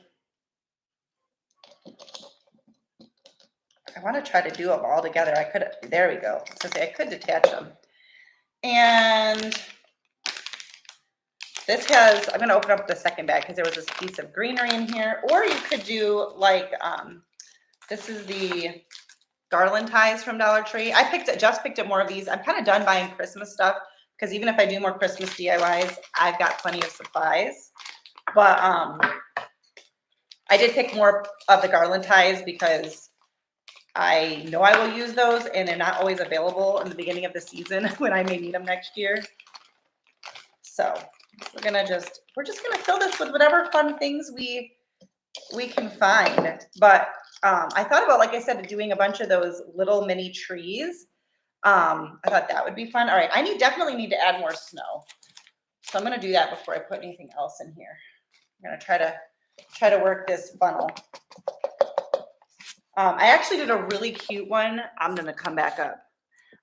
I want to try to do them all together. I could, there we go. So I could detach them. And this has, I'm going to open up the second bag because there was this piece of greenery in here. Or you could do like, this is the garland ties from Dollar Tree. I just picked up more of these. I'm kind of done buying Christmas stuff because even if I do more Christmas DIYs, I've got plenty of supplies. But I did pick more of the garland ties because I know I will use those, and they're not always available in the beginning of the season when I may need them next year. So we're just gonna fill this with whatever fun things we can find. But I thought about, like I said, doing a bunch of those little mini trees. I thought that would be fun. All right, I definitely need to add more snow. So I'm gonna do that before I put anything else in here. I'm gonna try to work this funnel. I actually did a really cute one. I'm gonna come back up.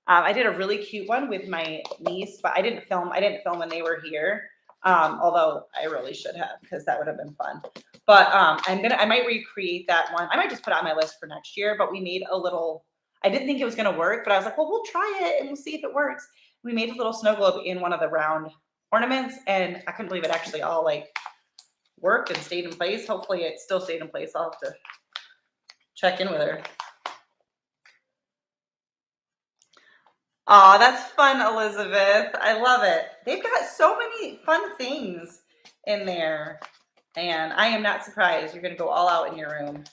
I did a really cute one with my niece, but I didn't film when they were here. Although I really should have, because that would have been fun. But I might recreate that one. I might just put it on my list for next year. But we made a little, I didn't think it was gonna work, but I was like, well, we'll try it and we'll see if it works. We made a little snow globe in one of the round ornaments, and I couldn't believe it actually all like worked and stayed in place. Hopefully it still stayed in place. I'll have to check in with her. Oh, that's fun, Elizabeth. I love it. They've got so many fun things in there. And I am not surprised. You're going to go all out in your room.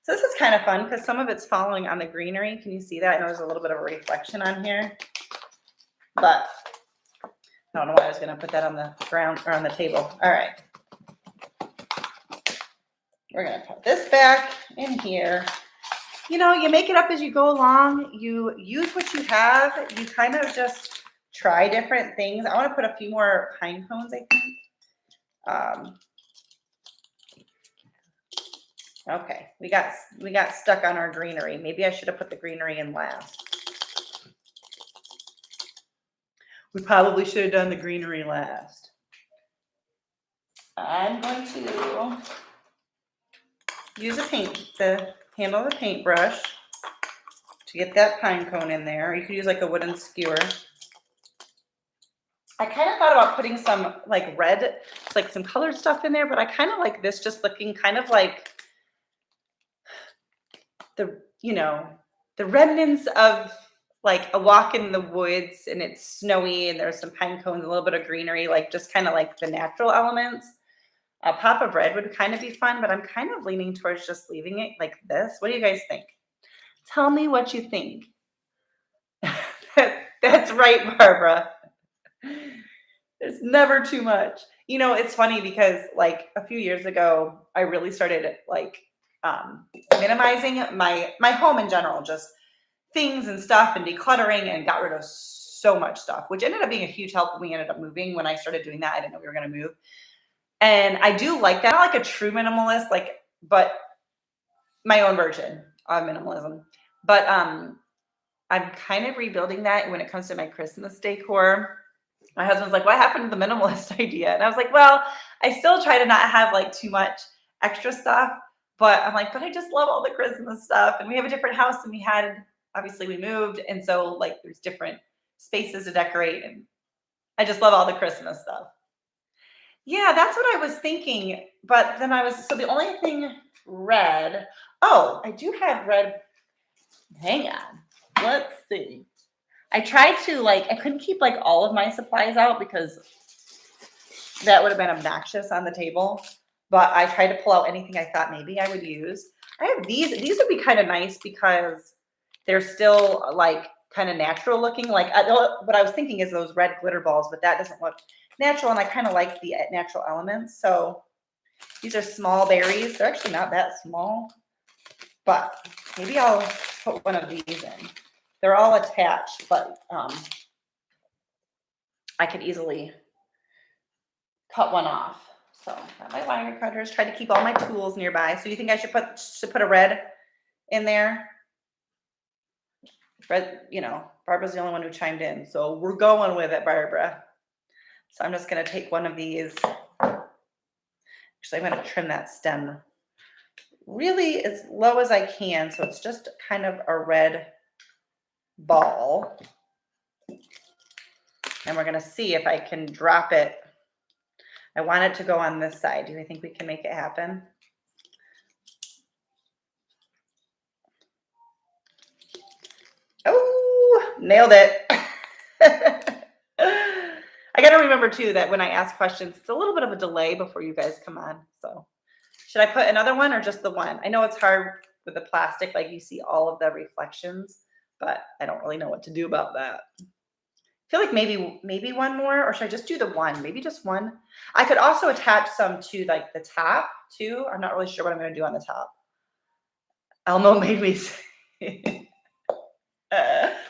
So this is kind of fun because some of it's following on the greenery. Can you see that? I know there's a little bit of a reflection on here, but I don't know why I was going to put that on the ground or on the table. All right. We're going to put this back in here. You know, you make it up as you go along. You use what you have. You kind of just try different things. I want to put a few more pine cones, I think. Okay, we got stuck on our greenery. Maybe I should have put the greenery in last. We probably should have done the greenery last. I'm going to use the handle of the paintbrush to get that pine cone in there. You could use like a wooden skewer. I kind of thought about putting some like red, like some colored stuff in there, but I kind of like this just looking kind of like the remnants of like a walk in the woods and it's snowy and there's some pine cones, a little bit of greenery, like just kind of like the natural elements. A pop of red would kind of be fun, but I'm kind of leaning towards just leaving it like this. What do you guys think? Tell me what you think. That's right, Barbara. There's never too much. You know, it's funny because like a few years ago, I really started like minimizing my home in general, just things and stuff and decluttering, and got rid of so much stuff, which ended up being a huge help when we ended up moving. When I started doing that, I didn't know we were going to move. And I do like that. Not like a true minimalist, but my own version of minimalism. But I'm kind of rebuilding that when it comes to my Christmas decor. My husband's like, what happened to the minimalist idea? And I was like, well, I still try to not have like too much extra stuff, but I'm like, but I just love all the Christmas stuff. And we have a different house than we had. Obviously we moved. And so like there's different spaces to decorate. And I just love all the Christmas stuff. Yeah, that's what I was thinking. But then so the only thing red, oh, I do have red. Hang on. Let's see. I tried to I couldn't keep like all of my supplies out because that would have been obnoxious on the table. But I tried to pull out anything I thought maybe I would use. I have these. These would be kind of nice because they're still like kind of natural looking. Like what I was thinking is those red glitter balls, but that doesn't look natural. And I kind of like the natural elements. So these are small berries. They're actually not that small, but maybe I'll put one of these in. They're all attached, but I could easily cut one off. So got my wire cutters. Try to keep all my tools nearby. So you think I should put a red in there? Red, Barbara's the only one who chimed in, so we're going with it, Barbara. So I'm just gonna take one of these. Actually, I'm gonna trim that stem really as low as I can, so it's just kind of a red ball. And we're gonna see if I can drop it. I want it to go on this side. Do you think we can make it happen? Oh, nailed it. I got to remember too that when I ask questions, it's a little bit of a delay before you guys come on. So should I put another one or just the one? I know it's hard with the plastic, like you see all of the reflections, but I don't really know what to do about that. I feel like maybe one more, or should I just do the one? Maybe just one. I could also attach some to like the top too. I'm not really sure what I'm going to do on the top. Elmo made me say,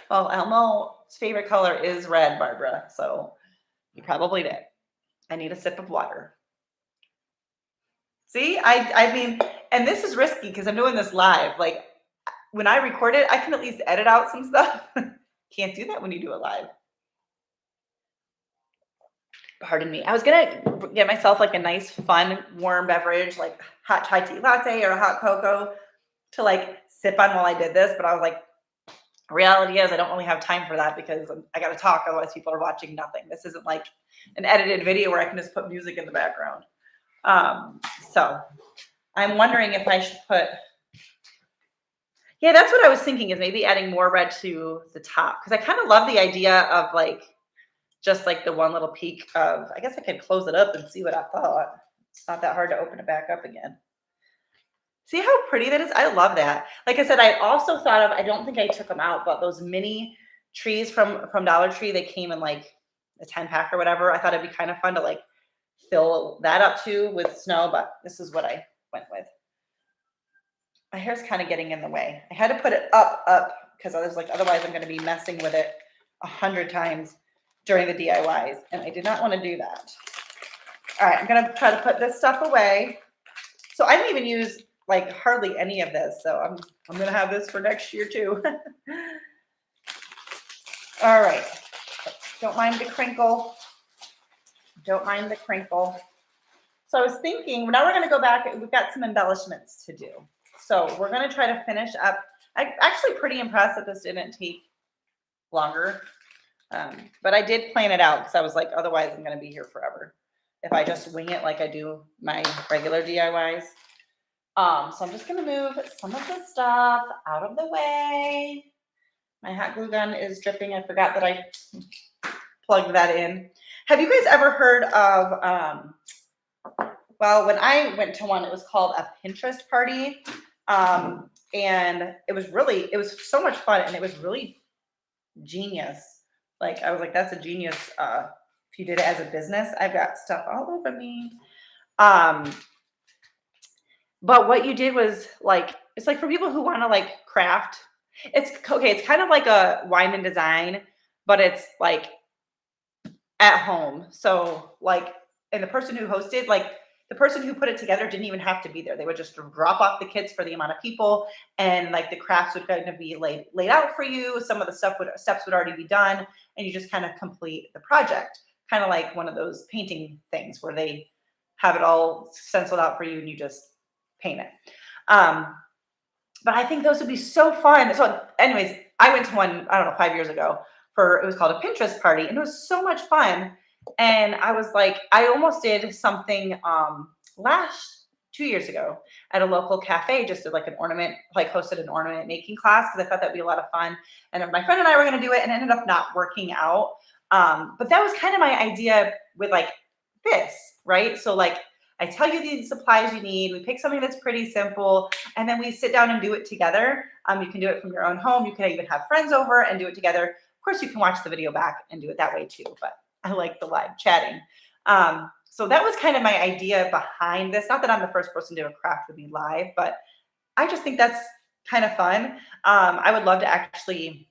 well, Elmo's favorite color is red, Barbara. So you probably did. I need a sip of water. See, I mean, and this is risky because I'm doing this live. Like when I record it, I can at least edit out some stuff. Can't do that when you do it live. Pardon me. I was gonna get myself like a nice, fun, warm beverage, like hot chai tea latte or a hot cocoa to like sip on while I did this. But I was like, reality is I don't really have time for that because I got to talk. Otherwise people are watching nothing. This isn't like an edited video where I can just put music in the background. So I'm wondering if I should put, yeah, that's what I was thinking is maybe adding more red to the top. Cause I kind of love the idea of like, just like the one little peek of, I guess I could close it up and see what I thought. It's not that hard to open it back up again. See how pretty that is? I love that. Like I said, I also thought of, I don't think I took them out, but those mini trees from Dollar Tree, they came in like a 10 pack or whatever. I thought it'd be kind of fun to like fill that up too with snow, but this is what I went with. My hair's kind of getting in the way. I had to put it up because I was like, otherwise I'm going to be messing with it 100 times during the DIYs, and I did not want to do that. All right, I'm going to try to put this stuff away. So I didn't even use like hardly any of this, so I'm going to have this for next year too. All right, don't mind the crinkle. Don't mind the crinkle. So I was thinking, now we're going to go back. We've got some embellishments to do. So we're going to try to finish up. I'm actually pretty impressed that this didn't take longer. But I did plan it out because I was like, otherwise I'm going to be here forever if I just wing it like I do my regular DIYs. So I'm just going to move some of the stuff out of the way. My hot glue gun is dripping. I forgot that I plugged that in. Have you guys ever heard of, well, when I went to one, it was called a Pinterest party. And it was so much fun, and it was really genius. Like, I was like, that's a genius. If you did it as a business, I've got stuff all over me. But what you did was like, it's like for people who want to like craft, it's okay. It's kind of like a wine and design, but it's like at home. So like, and the person who hosted, like the person who put it together didn't even have to be there. They would just drop off the kits for the amount of people, and like the crafts would kind of be laid out for you. Some of the steps would already be done, and you just kind of complete the project. Kind of like one of those painting things where they have it all stenciled out for you and you just paint it. But I think those would be so fun. So anyways, I went to one, I don't know, 5 years ago it was called a Pinterest party, and it was so much fun. And I was like, I almost did something 2 years ago at a local cafe, just did like an ornament, like hosted an ornament making class because I thought that'd be a lot of fun. And my friend and I were going to do it, and it ended up not working out. But that was kind of my idea with like this, right? So like I tell you the supplies you need, we pick something that's pretty simple, and then we sit down and do it together. You can do it from your own home. You can even have friends over and do it together. Of course, you can watch the video back and do it that way too, but I like the live chatting. So that was kind of my idea behind this. Not that I'm the first person to do a craft with me live, but I just think that's kind of fun. I would love to actually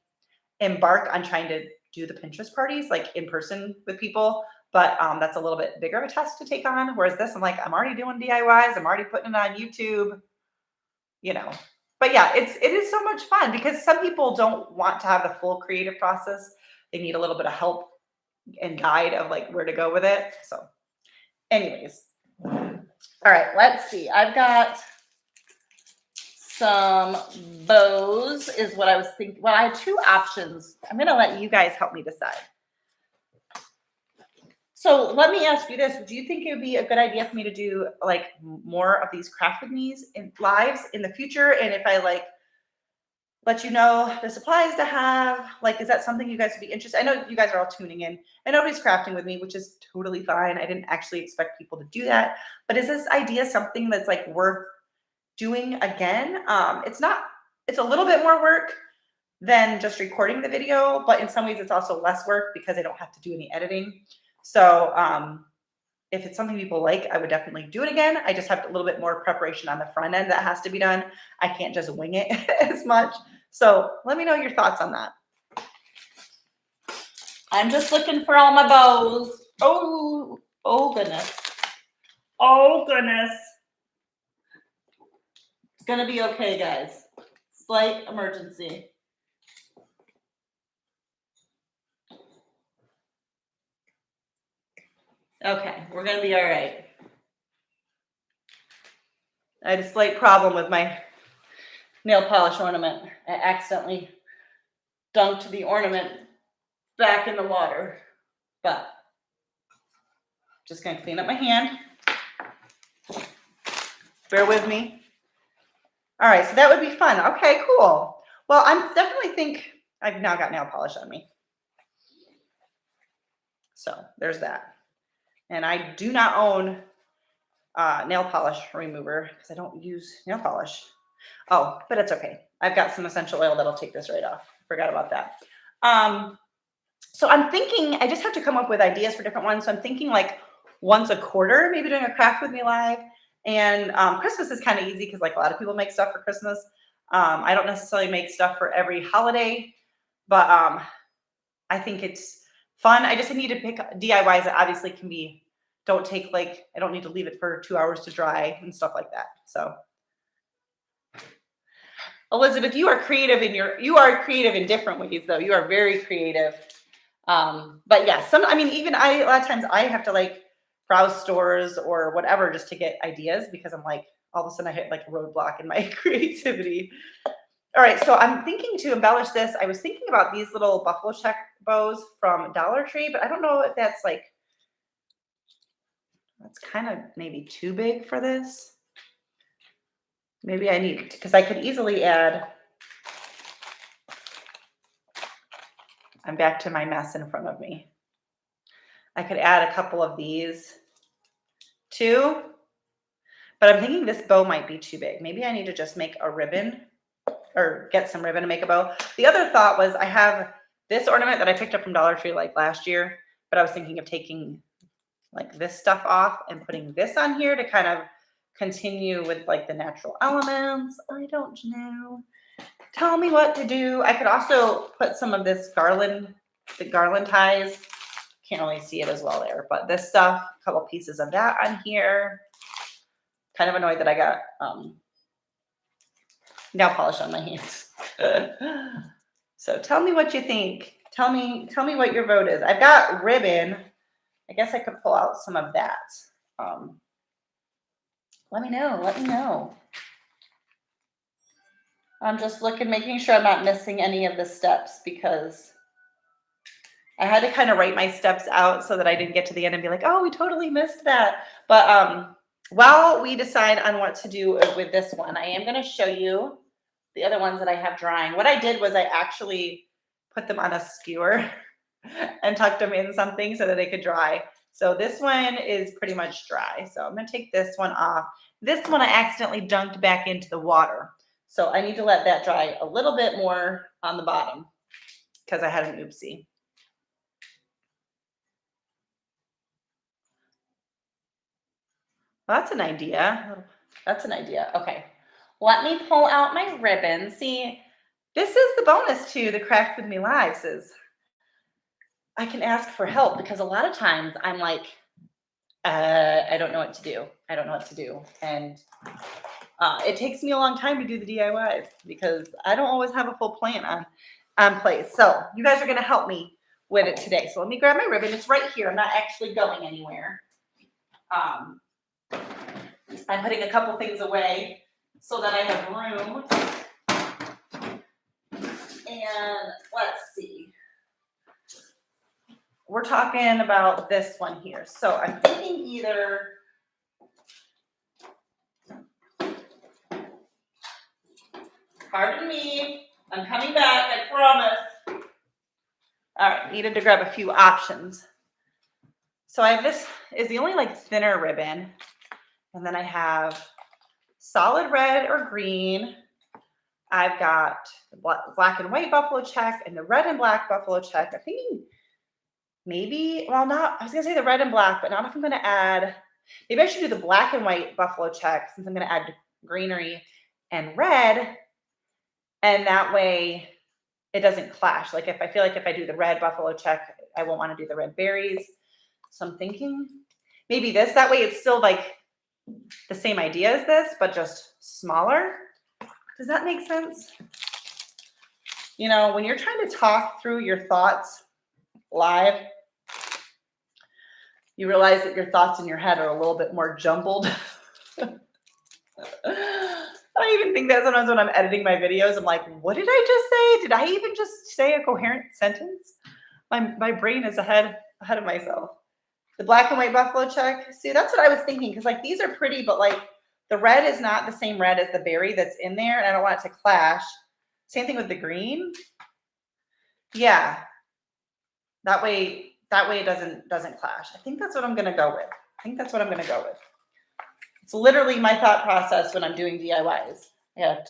embark on trying to do the Pinterest parties like in person with people, but that's a little bit bigger of a task to take on. Whereas this, I'm like, I'm already doing DIYs. I'm already putting it on YouTube, you know. But yeah, it is so much fun because some people don't want to have the full creative process. They need a little bit of help and guide of like where to go with it. So anyways, all right, let's see. I've got some bows is what I was thinking. Well, I had two options. I'm going to let you guys help me decide. So let me ask you this. Do you think it would be a good idea for me to do like more of these craft with me's in lives in the future? And if I like let you know the supplies to have, like, is that something you guys would be interested? I know you guys are all tuning in and nobody's crafting with me, which is totally fine. I didn't actually expect people to do that, but is this idea something that's like worth doing again? It's a little bit more work than just recording the video, but in some ways it's also less work because I don't have to do any editing. So if it's something people like, I would definitely do it again. I just have a little bit more preparation on the front end that has to be done. I can't just wing it as much. So let me know your thoughts on that. I'm just looking for all my bows. Oh goodness. Oh goodness. It's gonna be okay, guys. Slight emergency. Okay, we're gonna be all right. I had a slight problem with my nail polish ornament. I accidentally dunked the ornament back in the water, but just gonna clean up my hand. Bear with me. All right, so that would be fun. Okay, cool. Well, I'm definitely think I've now got nail polish on me. So there's that. And I do not own nail polish remover because I don't use nail polish. Oh, but it's okay. I've got some essential oil that'll take this right off. Forgot about that. So I'm thinking I just have to come up with ideas for different ones. So I'm thinking like once a quarter, maybe doing a craft with me live. And Christmas is kind of easy because like a lot of people make stuff for Christmas. I don't necessarily make stuff for every holiday, but I think it's fun. I just need to pick DIYs that obviously can be, don't take like, I don't need to leave it for 2 hours to dry and stuff like that. So Elizabeth, you are creative in different ways though. You are very creative. But yeah, I mean, even a lot of times I have to like browse stores or whatever just to get ideas because I'm like, all of a sudden I hit like a roadblock in my creativity. All right, so I'm thinking to embellish this. I was thinking about these little buffalo check bows from Dollar Tree, but I don't know if that's kind of maybe too big for this. Maybe I need, because I could easily add, I'm back to my mess in front of me. I could add a couple of these too, but I'm thinking this bow might be too big. Maybe I need to just make a ribbon or get some ribbon to make a bow. The other thought was I have this ornament that I picked up from Dollar Tree like last year, but I was thinking of taking like this stuff off and putting this on here to kind of continue with like the natural elements. I don't know. Tell me what to do. I could also put some of this garland, the garland ties. Can't really see it as well there, but this stuff, a couple pieces of that on here. Kind of annoyed that I got nail polish on my hands. So tell me what you think. Tell me what your vote is. I've got ribbon. I guess I could pull out some of that. Let me know. I'm just making sure I'm not missing any of the steps because I had to kind of write my steps out so that I didn't get to the end and be like, oh, we totally missed that. But while we decide on what to do with this one, I am going to show you the other ones that I have drying. What I did was I actually put them on a skewer and tucked them in something so that they could dry. So this one is pretty much dry. So I'm going to take this one off. This one I accidentally dunked back into the water. So I need to let that dry a little bit more on the bottom because I had an oopsie. That's an idea. Okay. Let me pull out my ribbon. See, this is the bonus to the Craft With Me Lives is I can ask for help because a lot of times I'm like, I don't know what to do. And it takes me a long time to do the DIYs because I don't always have a full plan on place. So you guys are going to help me with it today. So let me grab my ribbon. It's right here. I'm not actually going anywhere. I'm putting a couple things away so that I have room. And let's see. We're talking about this one here. So I'm thinking either pardon me, I'm coming back, I promise. All right, needed to grab a few options. So I have this is the only like thinner ribbon. And then I have solid red or green. I've got the black and white buffalo check and the red and black buffalo check. I'm thinking maybe, well, not, I was going to say the red and black, but not if I'm going to add, maybe I should do the black and white buffalo check since I'm going to add greenery and red. And that way it doesn't clash. Like if I feel like if I do the red buffalo check, I won't want to do the red berries. So I'm thinking maybe this, that way it's still like the same idea as this, but just smaller. Does that make sense? You know, when you're trying to talk through your thoughts live, you realize that your thoughts in your head are a little bit more jumbled. I even think that sometimes when I'm editing my videos, I'm like, what did I just say? Did I even just say a coherent sentence? My brain is ahead of myself. The black and white buffalo check. See, that's what I was thinking. Because like these are pretty, but like the red is not the same red as the berry that's in there. And I don't want it to clash. Same thing with the green. Yeah. That way it doesn't clash. I think that's what I'm gonna go with. It's literally my thought process when I'm doing DIYs. I gotta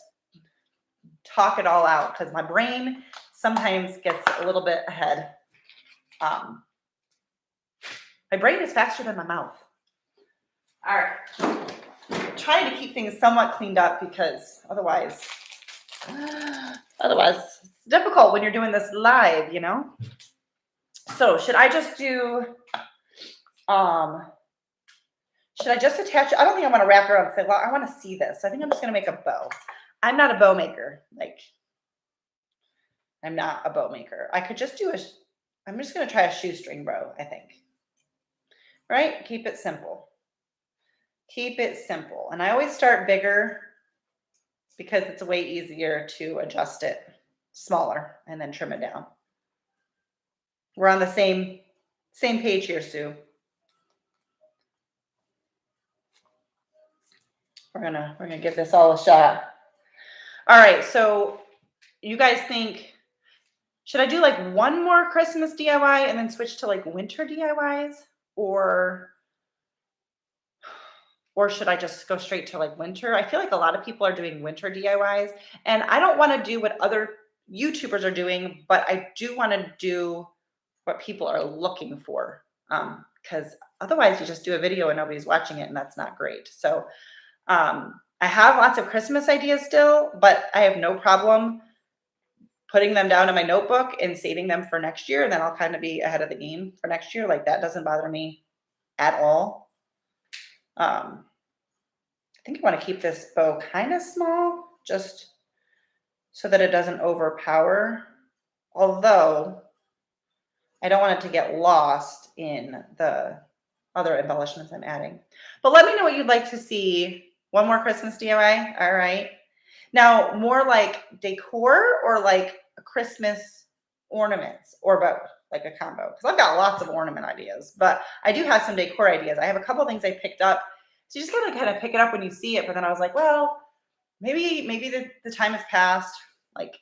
talk it all out because my brain sometimes gets a little bit ahead. Um, my brain is faster than my mouth. All right. Trying to keep things somewhat cleaned up because otherwise it's difficult when you're doing this live, you know? So should I just do, should I just attach it? I don't think I want to wrap it around and say, well, I want to see this. I think I'm just going to make a bow. I'm not a bow maker. Like, I'm not a bow maker. I could just do I'm just going to try a shoestring bow, I think. Right? Keep it simple. Keep it simple. And I always start bigger because it's way easier to adjust it smaller and then trim it down. We're on the same page here, Sue. We're gonna give this all a shot. All right, so you guys think, should I do like one more Christmas DIY and then switch to like winter DIYs, or should I just go straight to like winter? I feel like a lot of people are doing winter DIYs, and I don't want to do what other YouTubers are doing, but I do want to do what people are looking for, because otherwise you just do a video and nobody's watching it, and that's not great. So I have lots of Christmas ideas still, but I have no problem putting them down in my notebook and saving them for next year, and then I'll kind of be ahead of the game for next year. Like, that doesn't bother me at all. I think I want to keep this bow kind of small, just so that it doesn't overpower, although I don't want it to get lost in the other embellishments I'm adding. But let me know what you'd like to see. One more Christmas DIY. All right. Now, more like decor or like a Christmas ornaments, or both, like a combo? Because I've got lots of ornament ideas, but I do have some decor ideas. I have a couple things I picked up. So you just gotta kind of pick it up when you see it. But then I was like, well, maybe the time has passed. Like,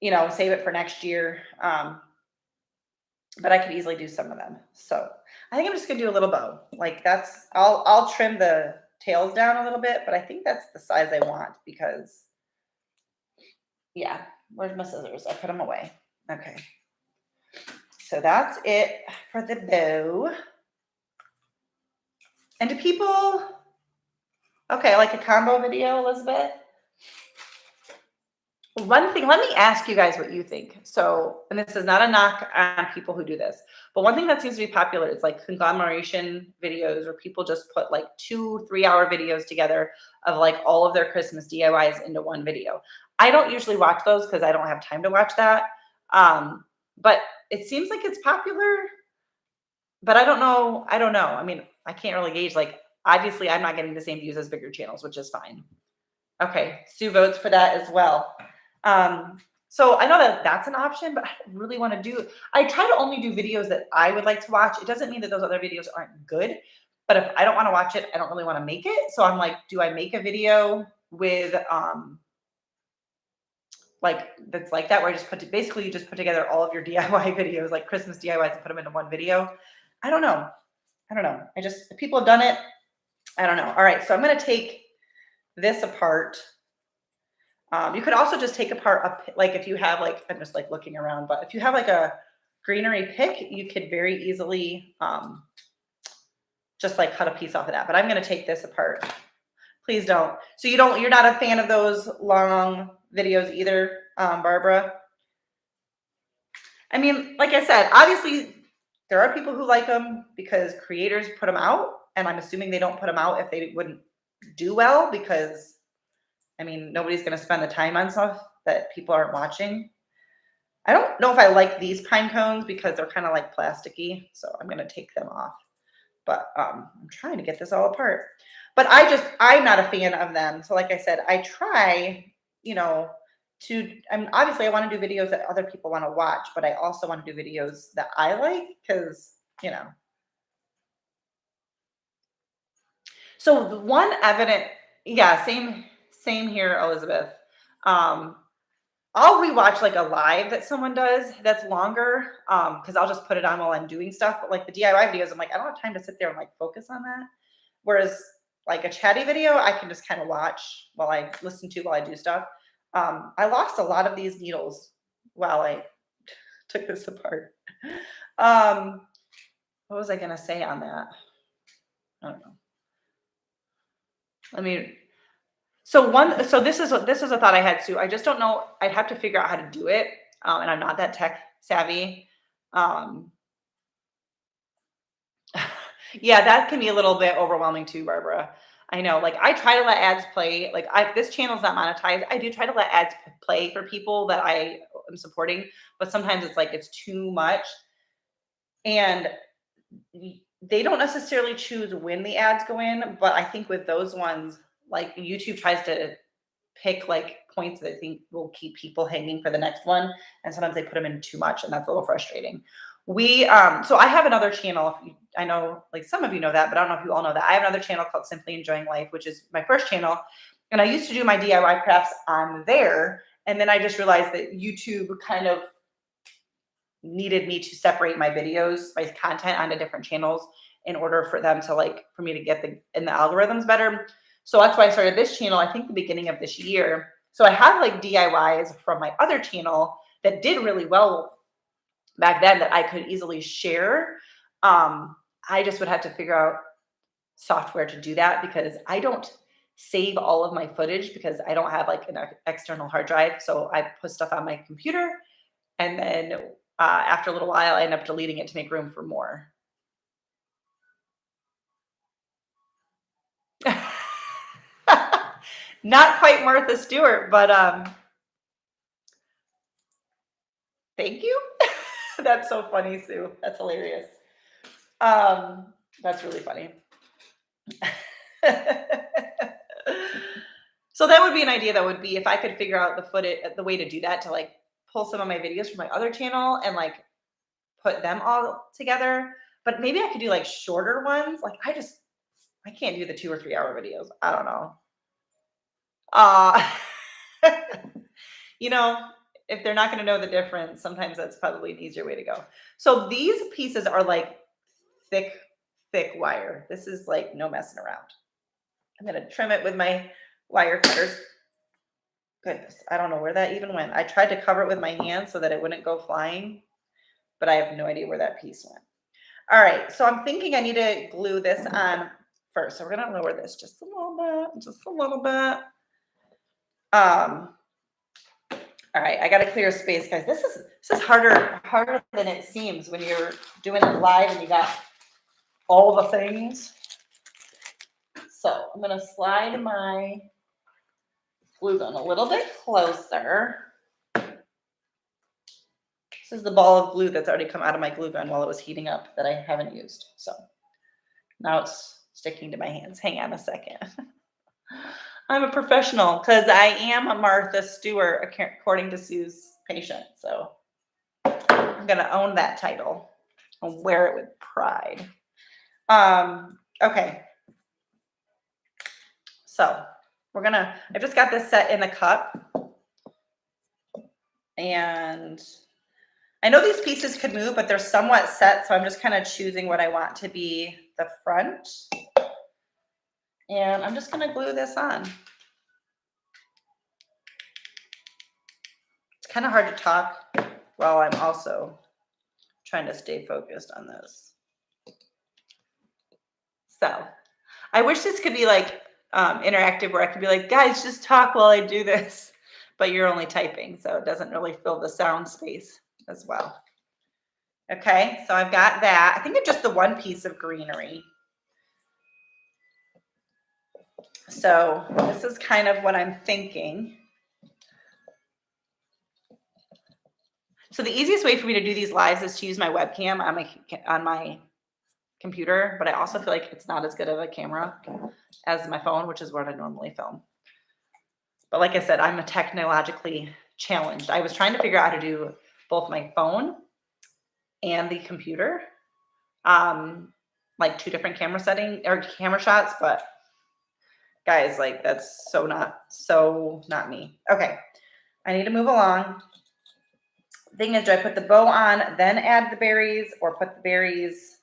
you know, save it for next year. But I could easily do some of them. So I think I'm just gonna do a little bow. Like, that's, I'll trim the tails down a little bit, but I think that's the size I want because, yeah, where's my scissors? I put them away. Okay. So that's it for the bow. And do people, okay, like a combo video, Elizabeth? One thing, let me ask you guys what you think. So, and this is not a knock on people who do this, but one thing that seems to be popular is like conglomeration videos, where people just put like 2-3 hour videos together of like all of their Christmas DIYs into one video. I don't usually watch those because I don't have time to watch that. But it seems like it's popular, but I don't know. I mean, I can't really gauge. Like, obviously I'm not getting the same views as bigger channels, which is fine. Okay, Sue votes for that as well. So I know that that's an option, but I don't really want to do, I try to only do videos that I would like to watch. It doesn't mean that those other videos aren't good, but if I don't want to watch it, I don't really want to make it. So I'm like, do I make a video with, like, that's like that, where I just basically you just put together all of your DIY videos, like Christmas DIYs, and put them into one video? I don't know. If people have done it, I don't know. All right. So I'm going to take this apart. You could also just take apart like, if you have like, I'm just like looking around, but if you have like a greenery pick, you could very easily just like cut a piece off of that. But I'm going to take this apart. Please don't. So you're not a fan of those long videos either, Barbara? I mean, like I said, obviously there are people who like them because creators put them out, and I'm assuming they don't put them out if they wouldn't do well, because I mean, nobody's going to spend the time on stuff that people aren't watching. I don't know if I like these pine cones because they're kind of like plasticky, so I'm going to take them off. But I'm trying to get this all apart. But I'm not a fan of them. So like I said, I try, you know, obviously I want to do videos that other people want to watch, but I also want to do videos that I like because, you know. So the one evident, yeah, same here, Elizabeth. I'll rewatch like a live that someone does that's longer, because I'll just put it on while I'm doing stuff. But like the DIY videos, I'm like, I don't have time to sit there and like focus on that. Whereas like a chatty video, I can just kind of watch while I listen to while I do stuff. I lost a lot of these needles while I took this apart. Um, what was I gonna say on that? I don't know. Let me. So this is a thought I had, Sue. I just don't know. I'd have to figure out how to do it, and I'm not that tech savvy. Um, yeah, that can be a little bit overwhelming too, Barbara. I know. Like I try to let ads play. Like this channel's not monetized. I do try to let ads play for people that I am supporting, but sometimes it's like it's too much, and they don't necessarily choose when the ads go in. But I think with those ones, like YouTube tries to pick like points that I think will keep people hanging for the next one, and sometimes they put them in too much, and that's a little frustrating. So I have another channel. I know like some of you know that, but I don't know if you all know that. I have another channel called Simply Enjoying Life, which is my first channel, and I used to do my DIY crafts on there, and then I just realized that YouTube kind of needed me to separate my videos, my content onto different channels in order for them to like for me to get in the algorithms better. So that's why I started this channel, I think the beginning of this year. So I have like DIYs from my other channel that did really well back then that I could easily share. I just would have to figure out software to do that because I don't save all of my footage because I don't have like an external hard drive. So I put stuff on my computer, and then after a little while, I end up deleting it to make room for more. Not quite Martha Stewart, but thank you. That's so funny, Sue. That's hilarious. That's really funny. So that would be an idea. That would be if I could figure out the way to do that, to like pull some of my videos from my other channel and like put them all together. But maybe I could do like shorter ones. Like I can't do the 2 or 3 hour videos. I don't know. You know, if they're not going to know the difference, sometimes that's probably an easier way to go. So these pieces are like thick wire. This is like no messing around. I'm going to trim it with my wire cutters. Goodness, I don't know where that even went. I tried to cover it with my hand so that it wouldn't go flying, but I have no idea where that piece went. All right, so I'm thinking I need to glue this on first. So we're going to lower this just a little bit. All right, I got to clear space, guys. This is harder than it seems when you're doing it live and you got all the things. So I'm going to slide my glue gun a little bit closer. This is the ball of glue that's already come out of my glue gun while it was heating up that I haven't used. So now it's sticking to my hands. Hang on a second. I'm a professional because I am a Martha Stewart, according to Sue's patient. So I'm going to own that title and wear it with pride. Okay. So I've just got this set in a cup. And I know these pieces could move, but they're somewhat set. So I'm just kind of choosing what I want to be the front. And I'm just going to glue this on. It's kind of hard to talk while I'm also trying to stay focused on this. So I wish this could be like interactive where I could be like, guys, just talk while I do this, but you're only typing. So it doesn't really fill the sound space as well. Okay, so I've got that. I think it's just the one piece of greenery. So this is kind of what I'm thinking. So the easiest way for me to do these lives is to use my webcam on my computer, but I also feel like it's not as good of a camera as my phone, which is what I normally film. But like I said, I'm a technologically challenged. I was trying to figure out how to do both my phone and the computer, like 2 different camera shots, but guys, like that's so not me. Okay, I need to move along. Thing is, do I put the bow on, then add the berries, or put the berries,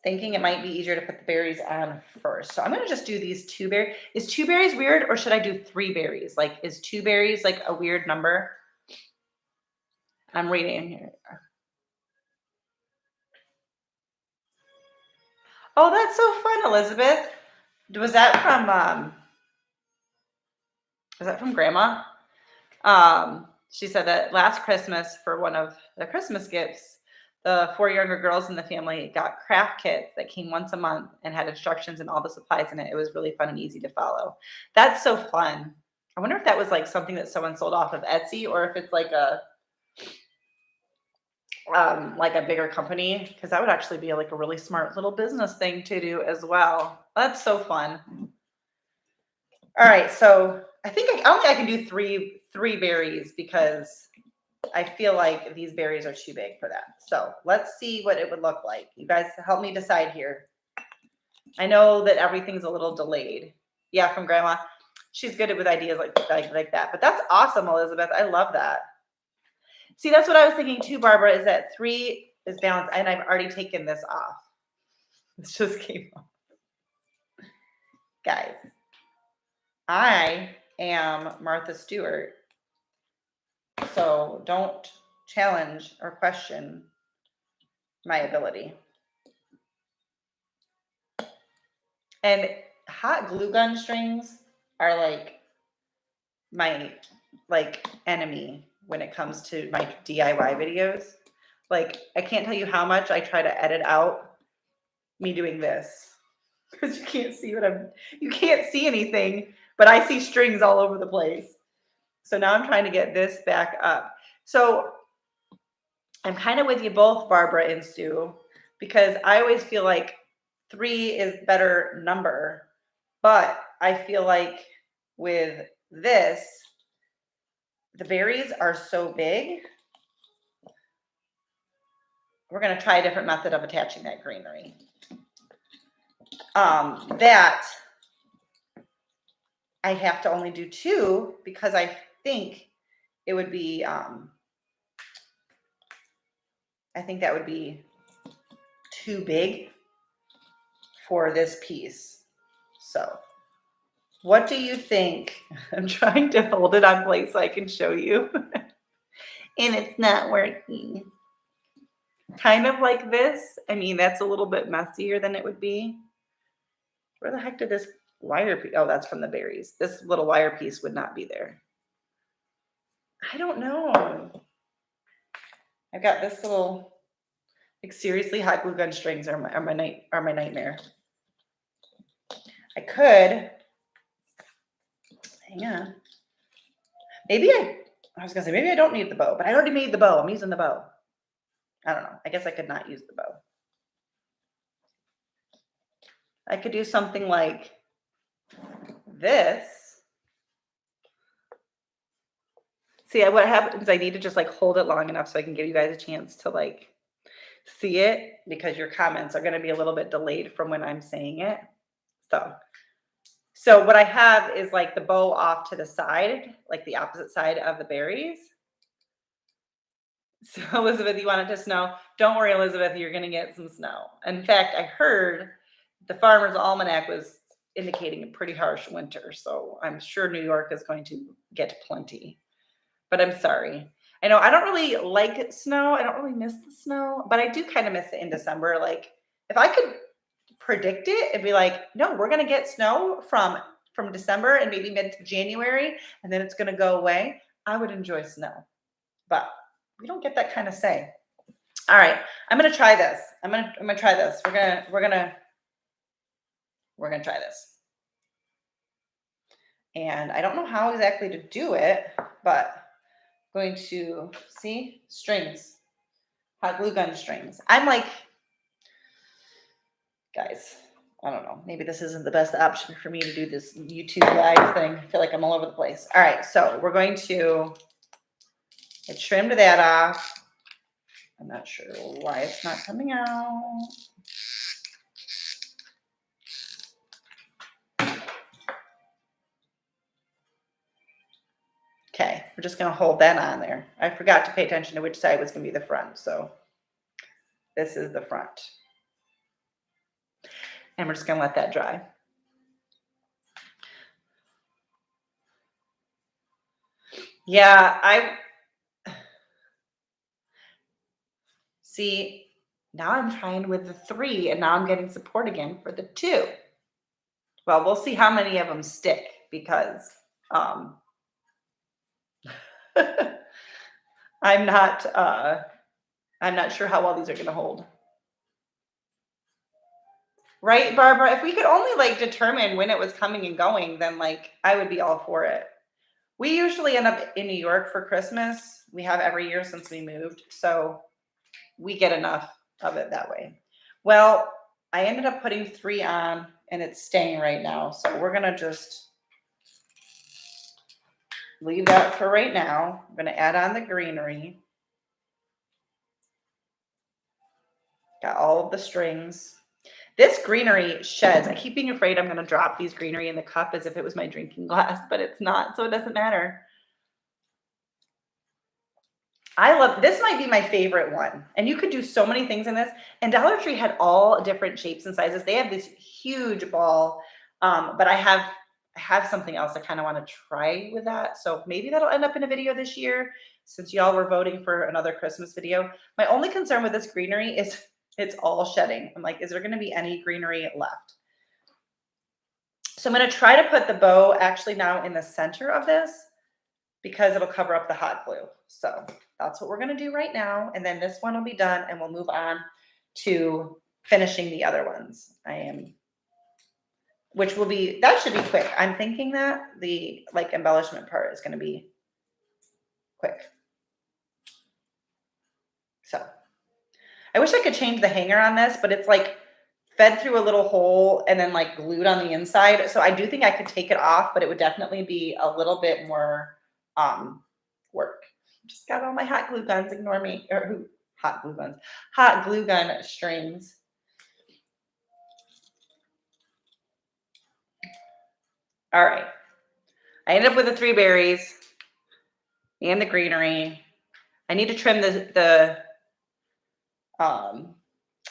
thinking it might be easier to put the berries on first. So I'm gonna just do these 2 berries. Is 2 berries weird, or should I do 3 berries? Like, is 2 berries like a weird number? I'm reading here. Oh, that's so fun, Elizabeth. Was that from Grandma? She said that last Christmas, for one of the Christmas gifts, the 4 younger girls in the family got craft kits that came once a month and had instructions and all the supplies in it. It was really fun and easy to follow. That's so fun. I wonder if that was like something that someone sold off of Etsy, or if it's like a bigger company, because that would actually be like a really smart little business thing to do as well. That's so fun. All right, so I think I can do three berries because I feel like these berries are too big for that. So let's see what it would look like. You guys help me decide here. I know that everything's a little delayed. Yeah, from Grandma. She's good with ideas like that. But that's awesome, Elizabeth. I love that. See, that's what I was thinking too, Barbara, is that 3 is balanced, and I've already taken this off. This just came off. Guys, I am Martha Stewart, so don't challenge or question my ability. And hot glue gun strings are like my enemy when it comes to my DIY videos. Like, I can't tell you how much I try to edit out me doing this, because you can't see anything, but I see strings all over the place. So now I'm trying to get this back up. So I'm kind of with you both, Barbara and Sue, because I always feel like 3 is better number, but I feel like with this, the berries are so big. We're going to try a different method of attaching that greenery. That I have to only do 2 because I think it would be, I think that would be too big for this piece. So what do you think? I'm trying to hold it on place so I can show you. And it's not working. Kind of like this. I mean, that's a little bit messier than it would be. Where the heck did this wire piece? Oh, that's from the berries. This little wire piece would not be there. I don't know. I've got this little, like, seriously, hot glue gun strings are my nightmare. I could, hang on. Maybe I was gonna say, maybe I don't need the bow, but I already made the bow. I'm using the bow. I don't know. I guess I could not use the bow. I could do something like this. See, what happens, I need to just like hold it long enough so I can give you guys a chance to like see it, because your comments are going to be a little bit delayed from when I'm saying it. So what I have is like the bow off to the side, like the opposite side of the berries. So Elizabeth, you wanted to snow? Don't worry, Elizabeth, you're going to get some snow. In fact, I heard the Farmer's Almanac was indicating a pretty harsh winter. So I'm sure New York is going to get plenty. But I'm sorry. I know I don't really like snow. I don't really miss the snow, but I do kind of miss it in December. Like, if I could predict it, it'd be like, no, we're gonna get snow from December and maybe mid-January, and then it's gonna go away. I would enjoy snow, but we don't get that kind of say. All right, I'm gonna try this. I'm gonna try this. We're gonna try this. And I don't know how exactly to do it, but going to see strings, hot glue gun strings. I'm like, guys, I don't know. Maybe this isn't the best option for me to do this YouTube live thing. I feel like I'm all over the place. All right, so we're going to, I trimmed that off. I'm not sure why it's not coming out. Okay, we're just going to hold that on there. I forgot to pay attention to which side was going to be the front, so this is the front. And we're just gonna let that dry. Yeah, I see. Now I'm trying with the 3 and now I'm getting support again for the 2. Well, we'll see how many of them stick because um, I'm not sure how well these are going to hold. Right, Barbara? If we could only like determine when it was coming and going, then like I would be all for it. We usually end up in New York for Christmas. We have every year since we moved. So we get enough of it that way. Well, I ended up putting 3 on and it's staying right now. So we're going to just leave that for right now. I'm going to add on the greenery. Got all of the strings. This greenery sheds. I keep being afraid I'm going to drop these greenery in the cup as if it was my drinking glass, but it's not, so it doesn't matter. I love, this might be my favorite one. And you could do so many things in this. And Dollar Tree had all different shapes and sizes. They have this huge ball, but I have something else I kind of want to try with that. So maybe that'll end up in a video this year since y'all were voting for another Christmas video. My only concern with this greenery is it's all shedding. I'm like, is there going to be any greenery left? So I'm going to try to put the bow actually now in the center of this because it'll cover up the hot glue. So that's what we're going to do right now. And then this one will be done and we'll move on to finishing the other ones. Which will be, that should be quick. I'm thinking that the like embellishment part is going to be quick. So I wish I could change the hanger on this, but it's like fed through a little hole and then like glued on the inside. So I do think I could take it off, but it would definitely be a little bit more work. Just got all my hot glue guns, ignore me. Or hot glue gun strings. All right. I ended up with the 3 berries and the greenery. I need to trim the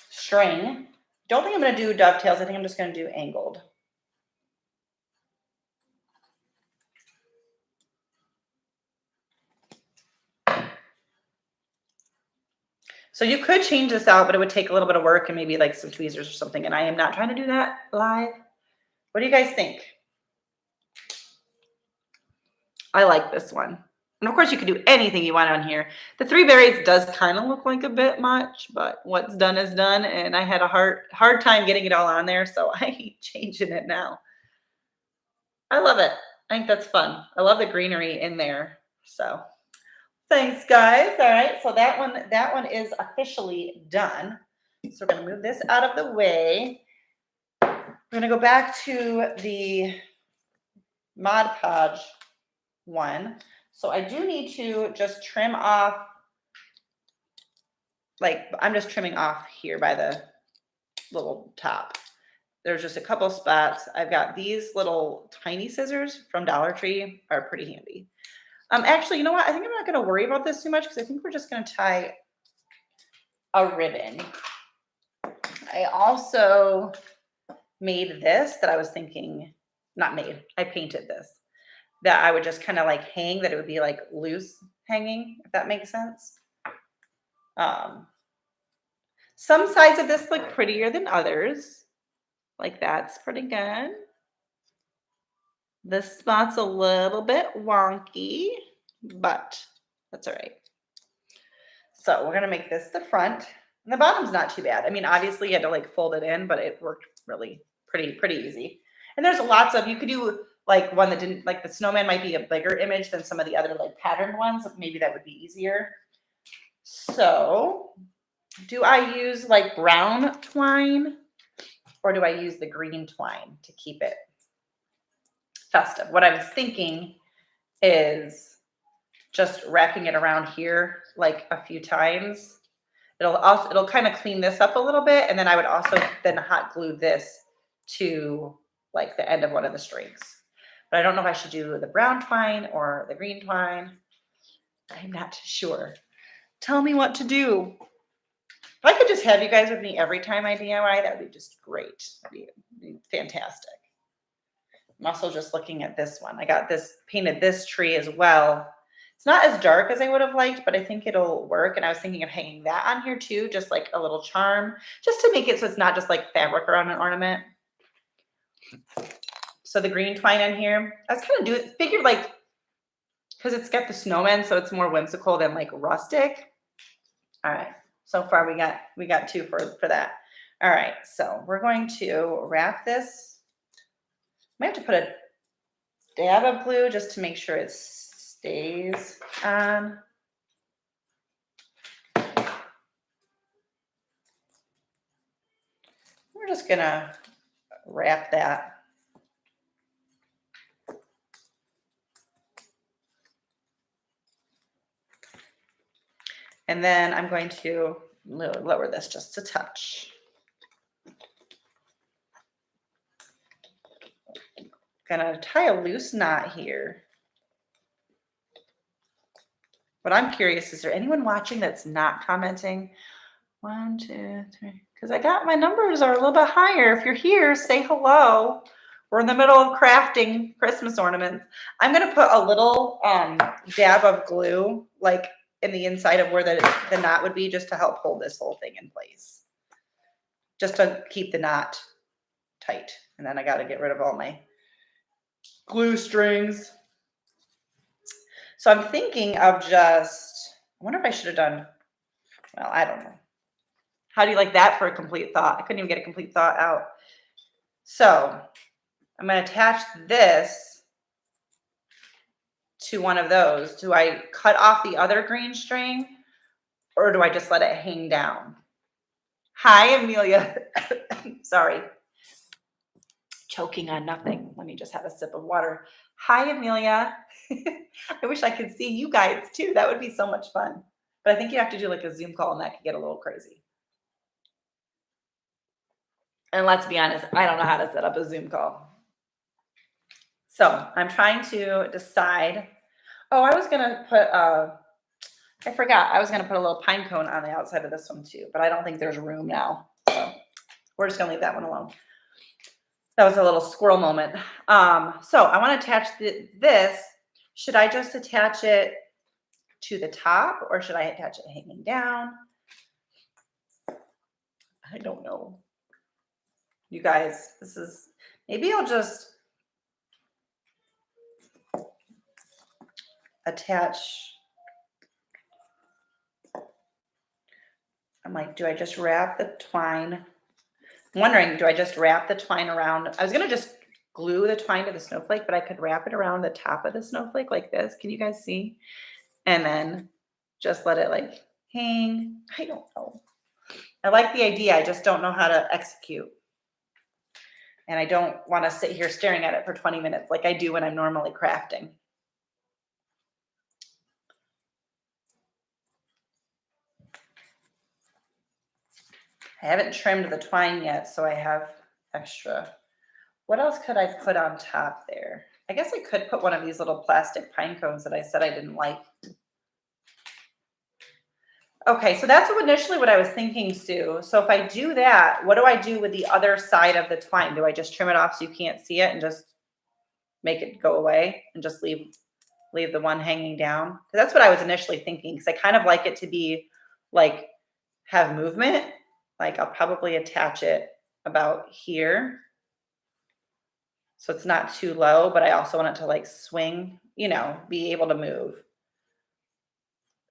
string. Don't think I'm going to do dovetails. I think I'm just going to do angled. So you could change this out, but it would take a little bit of work and maybe like some tweezers or something. And I am not trying to do that live. What do you guys think? I like this one. And of course you could do anything you want on here. The 3 berries does kind of look like a bit much, but what's done is done. And I had a hard time getting it all on there. So I hate changing it now. I love it. I think that's fun. I love the greenery in there. So thanks, guys. All right, so that one is officially done. So we're going to move this out of the way. We're going to go back to the Mod Podge one. So I do need to just trim off, like I'm just trimming off here by the little top. There's just a couple spots. I've got these little tiny scissors from Dollar Tree, are pretty handy. Actually, you know what? I think I'm not going to worry about this too much because I think we're just going to tie a ribbon. I also made this that I was thinking, not made, I painted this, that I would just kind of like hang, that it would be like loose hanging, if that makes sense. Some sides of this look prettier than others. Like that's pretty good. This spot's a little bit wonky, but that's all right. So we're going to make this the front. And the bottom's not too bad. I mean, obviously you had to like fold it in, but it worked really pretty easy. And there's lots of, you could do like one that didn't, like the snowman might be a bigger image than some of the other like patterned ones. Maybe that would be easier. So do I use like brown twine or do I use the green twine to keep it festive? What I was thinking is just wrapping it around here like a few times. It'll kind of clean this up a little bit. And then I would also then hot glue this to like the end of one of the strings. But I don't know if I should do the brown twine or the green twine. I'm not sure. Tell me what to do. I could just have you guys with me every time I DIY, that would be just great. That'd be fantastic. I'm also just looking at this one. I got this, painted this tree as well. It's not as dark as I would have liked, but I think it'll work. And I was thinking of hanging that on here too, just like a little charm, just to make it so it's not just like fabric around an ornament. So the green twine in here, I was kind of figured like, because it's got the snowman, so it's more whimsical than like rustic. All right, so far we got two for that. All right, so we're going to wrap this. I might have to put a dab of glue just to make sure it stays on. We're just gonna wrap that. And then I'm going to lower this just a touch. Gonna tie a loose knot here. What I'm curious, is there anyone watching that's not commenting? 1, 2, 3. Because I got my numbers are a little bit higher. If you're here, say hello. We're in the middle of crafting Christmas ornaments. I'm gonna put a little dab of glue, like in the inside of where the knot would be, just to help hold this whole thing in place. Just to keep the knot tight. And then I got to get rid of all my glue strings. So I'm thinking of just, I wonder if I should have done, well, I don't know. How do you like that for a complete thought? I couldn't even get a complete thought out. So I'm going to attach this to one of those. Do I cut off the other green string, or do I just let it hang down? Hi, Amelia. Sorry. Choking on nothing. Let me just have a sip of water. Hi, Amelia. I wish I could see you guys too. That would be so much fun. But I think you have to do like a Zoom call, and that could get a little crazy. And let's be honest, I don't know how to set up a Zoom call. So I'm trying to decide. Oh, I was going to put, I forgot. I was going to put a little pine cone on the outside of this one too, but I don't think there's room now. So we're just going to leave that one alone. That was a little squirrel moment. So I want to attach this. Should I just attach it to the top, or should I attach it hanging down? I don't know. You guys, this is, maybe I'll just attach. I'm like, do I just wrap the twine? I'm wondering, do I just wrap the twine around? I was going to just glue the twine to the snowflake, but I could wrap it around the top of the snowflake like this. Can you guys see? And then just let it like hang. I don't know. I like the idea. I just don't know how to execute. And I don't want to sit here staring at it for 20 minutes like I do when I'm normally crafting. I haven't trimmed the twine yet, so I have extra. What else could I put on top there? I guess I could put one of these little plastic pine cones that I said I didn't like. Okay, so that's initially what I was thinking, Sue. So if I do that, what do I do with the other side of the twine? Do I just trim it off so you can't see it and just make it go away and just leave the one hanging down? Because that's what I was initially thinking, because I kind of like it to be like have movement. Like I'll probably attach it about here, so it's not too low, but I also want it to like swing, you know, be able to move.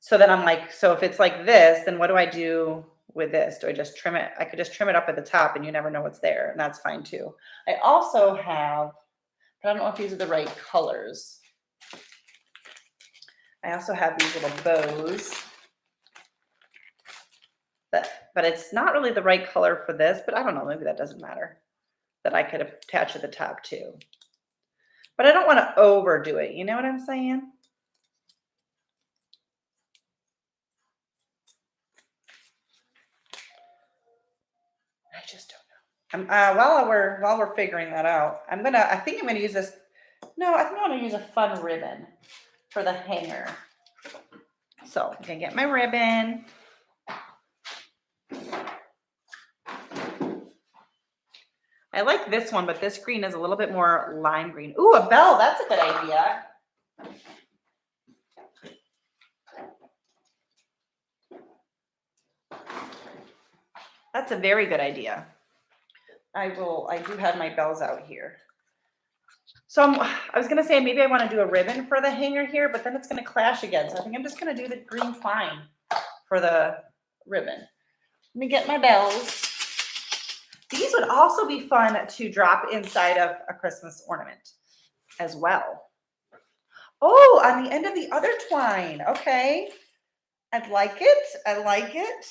So then I'm like, so if it's like this, then what do I do with this? Do I just trim it? I could just trim it up at the top and you never know what's there, and that's fine too. I also have, but I don't know if these are the right colors. I also have these little bows. But it's not really the right color for this, but I don't know, maybe that doesn't matter. That I could attach at the top too. But I don't want to overdo it, you know what I'm saying? I just don't know. While we're figuring that out, I think I'm gonna use this. No, I think I'm gonna use a fun ribbon for the hanger. So I'm gonna get my ribbon. I like this one, but this green is a little bit more lime green. Ooh, a bell. That's a good idea. That's a very good idea. I do have my bells out here. So I was gonna say maybe I want to do a ribbon for the hanger here, but then it's gonna clash again. So I think I'm just gonna do the green twine for the ribbon. Let me get my bells. These would also be fun to drop inside of a Christmas ornament as well. Oh, on the end of the other twine. Okay. I like it. I like it.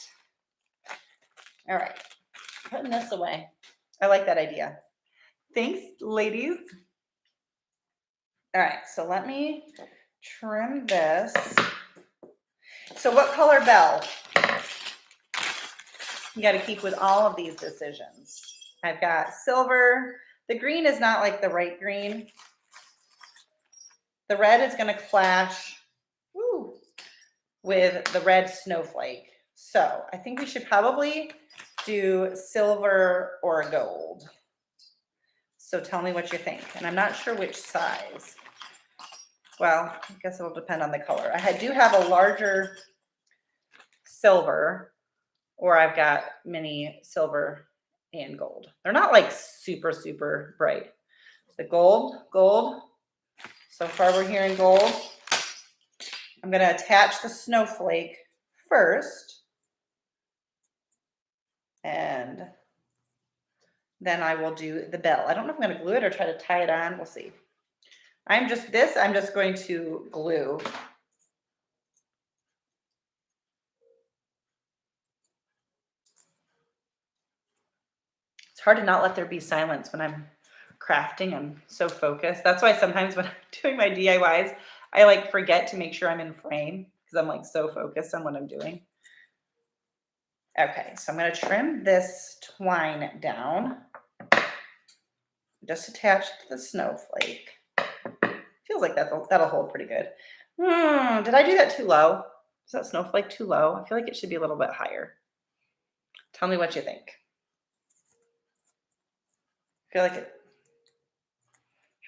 All right. Putting this away. I like that idea. Thanks, ladies. All right. So let me trim this. So what color bell? You got to keep with all of these decisions. I've got silver. The green is not like the right green. The red is going to clash with the red snowflake. So I think we should probably do silver or gold. So tell me what you think. And I'm not sure which size. Well, I guess it'll depend on the color. I do have a larger silver, or I've got mini silver and gold. They're not like super, super bright. The gold. So far we're hearing gold. I'm going to attach the snowflake first. And then I will do the bell. I don't know if I'm going to glue it or try to tie it on. We'll see. I'm just going to glue. It's hard to not let there be silence when I'm crafting. I'm so focused. That's why sometimes when I'm doing my DIYs, I like forget to make sure I'm in frame because I'm like so focused on what I'm doing. Okay, so I'm going to trim this twine down. Just attached to the snowflake. Feels like that'll hold pretty good. Did I do that too low? Is that snowflake too low? I feel like it should be a little bit higher. Tell me what you think. I feel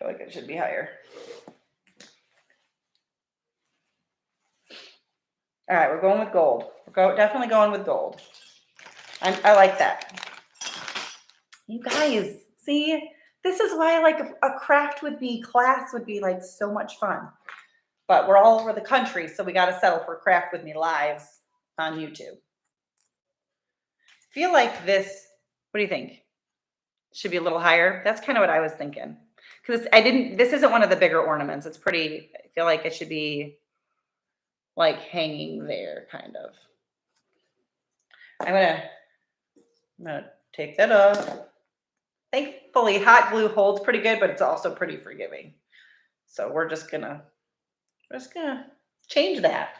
like it should be higher. All right, we're going with gold. We're definitely going with gold. I like that. You guys, see, this is why like a craft would be class would be like so much fun. But we're all over the country, so we got to settle for Craft With Me lives on YouTube. I feel like this, what do you think? Should be a little higher. That's kind of what I was thinking. Because this isn't one of the bigger ornaments. It's pretty, I feel like it should be like hanging there, kind of. I'm gonna take that off. Thankfully, hot glue holds pretty good, but it's also pretty forgiving. So we're just gonna change that.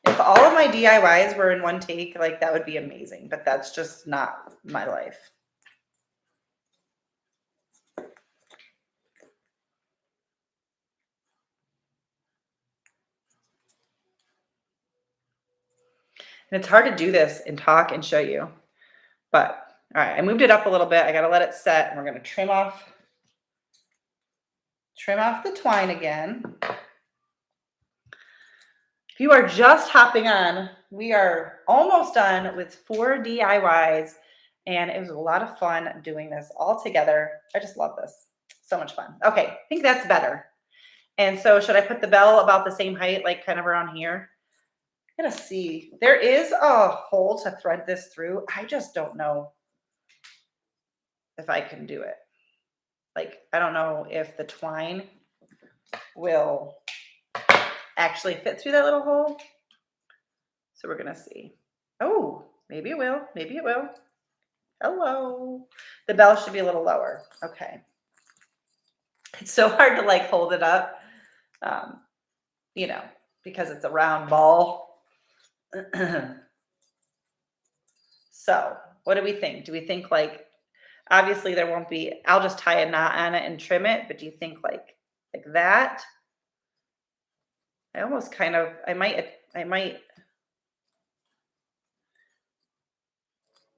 If all of my DIYs were in one take, like that would be amazing, but that's just not my life. And it's hard to do this and talk and show you, but all right, I moved it up a little bit. I got to let it set, and we're going to trim off the twine again. If you are just hopping on, we are almost done with 4 DIYs, and it was a lot of fun doing this all together. I just love this. So much fun. Okay, I think that's better. And so should I put the bell about the same height, like kind of around here? I'm gonna see. There is a hole to thread this through. I just don't know if I can do it. Like, I don't know if the twine will actually fit through that little hole. So we're gonna see. Oh, maybe it will. Maybe it will. Hello. The bell should be a little lower. Okay. It's so hard to like hold it up, you know, because it's a round ball. So what do we think? Do we think like, obviously there won't be, I'll just tie a knot on it and trim it, but do you think like that? I I might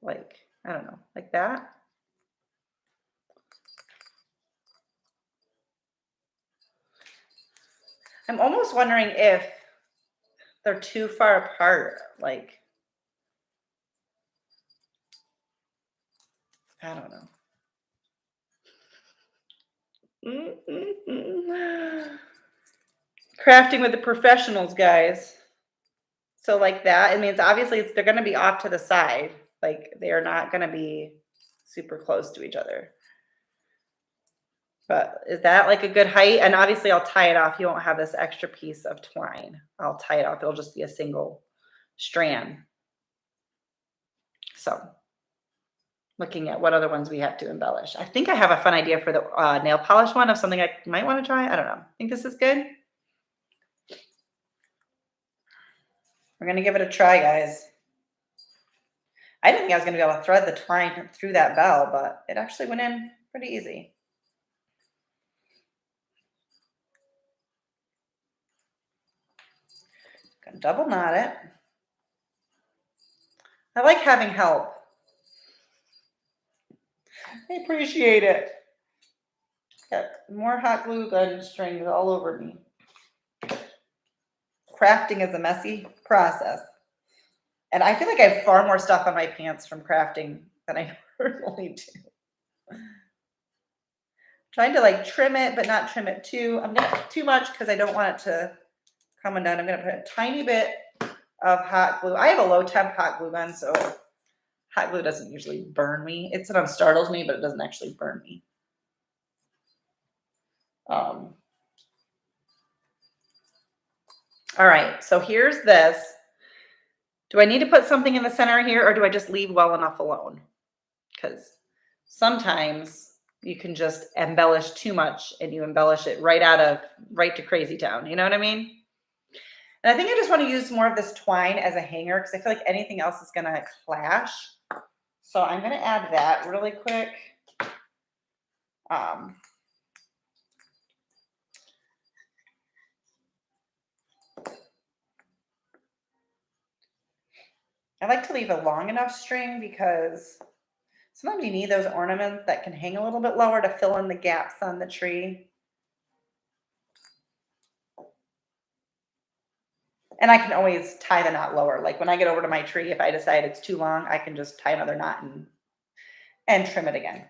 like, I don't know, like that. I'm almost wondering if they're too far apart. Like, I don't know. Crafting with the professionals, guys. So like that, it means obviously they're going to be off to the side. Like they are not going to be super close to each other. But is that like a good height? And obviously I'll tie it off. You won't have this extra piece of twine. I'll tie it off. It'll just be a single strand. So looking at what other ones we have to embellish. I think I have a fun idea for the nail polish one of something I might want to try. I don't know. Think this is good? We're going to give it a try, guys. I didn't think I was going to be able to thread the twine through that bell, but it actually went in pretty easy. Gonna double knot it. I like having help. I appreciate it. Got more hot glue gun strings all over me. Crafting is a messy process. And I feel like I have far more stuff on my pants from crafting than I normally do. Trying to like trim it, but not trim it too much because I don't want it to come undone. I'm going to put a tiny bit of hot glue. I have a low temp hot glue gun, so hot glue doesn't usually burn me. It sometimes startles me, but it doesn't actually burn me. All right, so here's this. Do I need to put something in the center here, or do I just leave well enough alone? Because sometimes you can just embellish too much and you embellish it right to crazy town. You know what I mean? And I think I just want to use more of this twine as a hanger because I feel like anything else is going to clash. So I'm going to add that really quick. I like to leave a long enough string because sometimes you need those ornaments that can hang a little bit lower to fill in the gaps on the tree. And I can always tie the knot lower. Like when I get over to my tree, if I decide it's too long, I can just tie another knot and trim it again.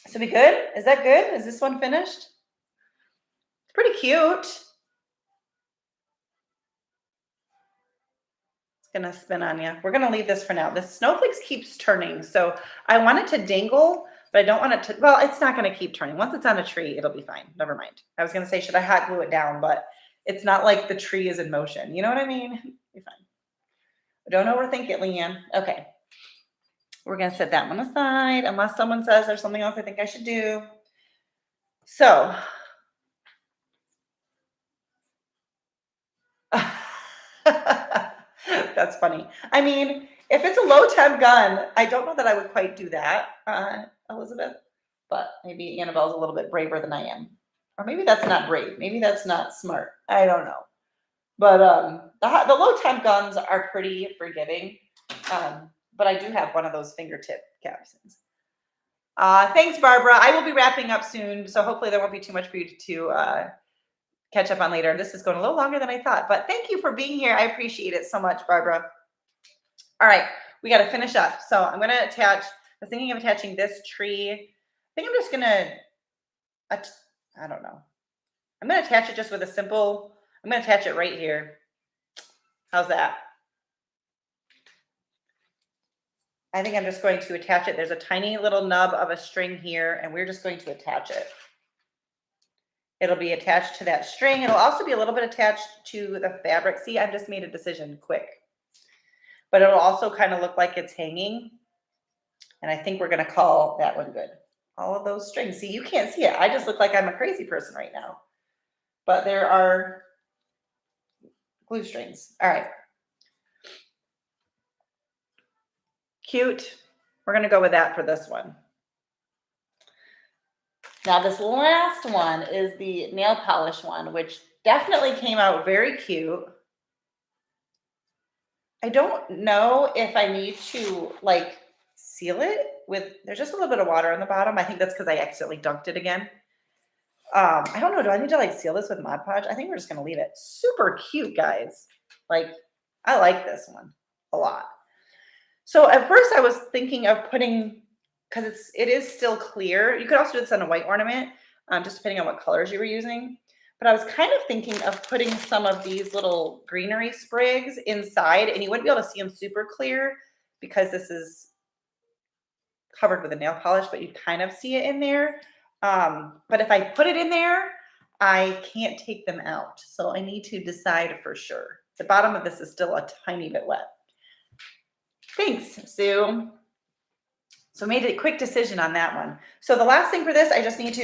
So we good? Is that good? Is this one finished? It's pretty cute. It's gonna spin on you. We're gonna leave this for now. The snowflakes keeps turning. So I want it to dangle, but I don't want it to, well, it's not gonna keep turning. Once it's on a tree, it'll be fine. Never mind. I was gonna say, should I hot glue it down? But it's not like the tree is in motion. You know what I mean? Be fine. Don't overthink it, Leanne. Okay. We're going to set that one aside unless someone says there's something else I think I should do. So that's funny. I mean, if it's a low temp gun, I don't know that I would quite do that, Elizabeth, but maybe Annabelle's a little bit braver than I am. Or maybe that's not brave. Maybe that's not smart. I don't know. But the low temp guns are pretty forgiving. But I do have one of those fingertip capsules. Thanks, Barbara. I will be wrapping up soon, so hopefully there won't be too much for you to catch up on later. This is going a little longer than I thought, but thank you for being here. I appreciate it so much, Barbara. All right, we got to finish up. So I'm going to attach, I was thinking of attaching this tree. I think I'm just going to, I don't know. I'm going to attach it just with a simple, I'm going to attach it right here. How's that? I think I'm just going to attach it. There's a tiny little nub of a string here, and we're just going to attach it. It'll be attached to that string. It'll also be a little bit attached to the fabric. See, I've just made a decision quick. But it'll also kind of look like it's hanging. And I think we're going to call that one good. All of those strings. See, you can't see it. I just look like I'm a crazy person right now. But there are glue strings. All right. Cute. We're going to go with that for this one. Now, this last one is the nail polish one, which definitely came out very cute. I don't know if I need to like seal it with, there's just a little bit of water on the bottom. I think that's because I accidentally dunked it again. I don't know. Do I need to like seal this with Mod Podge? I think we're just gonna leave it. Super cute, guys. Like, I like this one a lot. So at first I was thinking of putting, because it is still clear. You could also do this on a white ornament, just depending on what colors you were using. But I was kind of thinking of putting some of these little greenery sprigs inside, and you wouldn't be able to see them super clear because this is covered with a nail polish, but you kind of see it in there. But if I put it in there, I can't take them out. So I need to decide for sure. The bottom of this is still a tiny bit wet. Thanks, Sue. So made a quick decision on that one. So the last thing for this, I need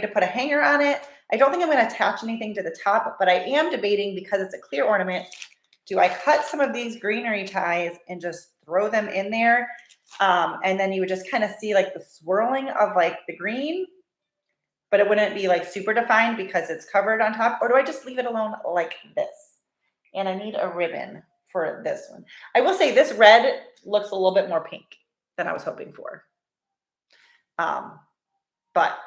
to put a hanger on it. I don't think I'm going to attach anything to the top, but I am debating, because it's a clear ornament, do I cut some of these greenery ties and just throw them in there? And then you would just kind of see like the swirling of like the green, but it wouldn't be like super defined because it's covered on top. Or do I just leave it alone like this? And I need a ribbon for this one. I will say this red looks a little bit more pink than I was hoping for. But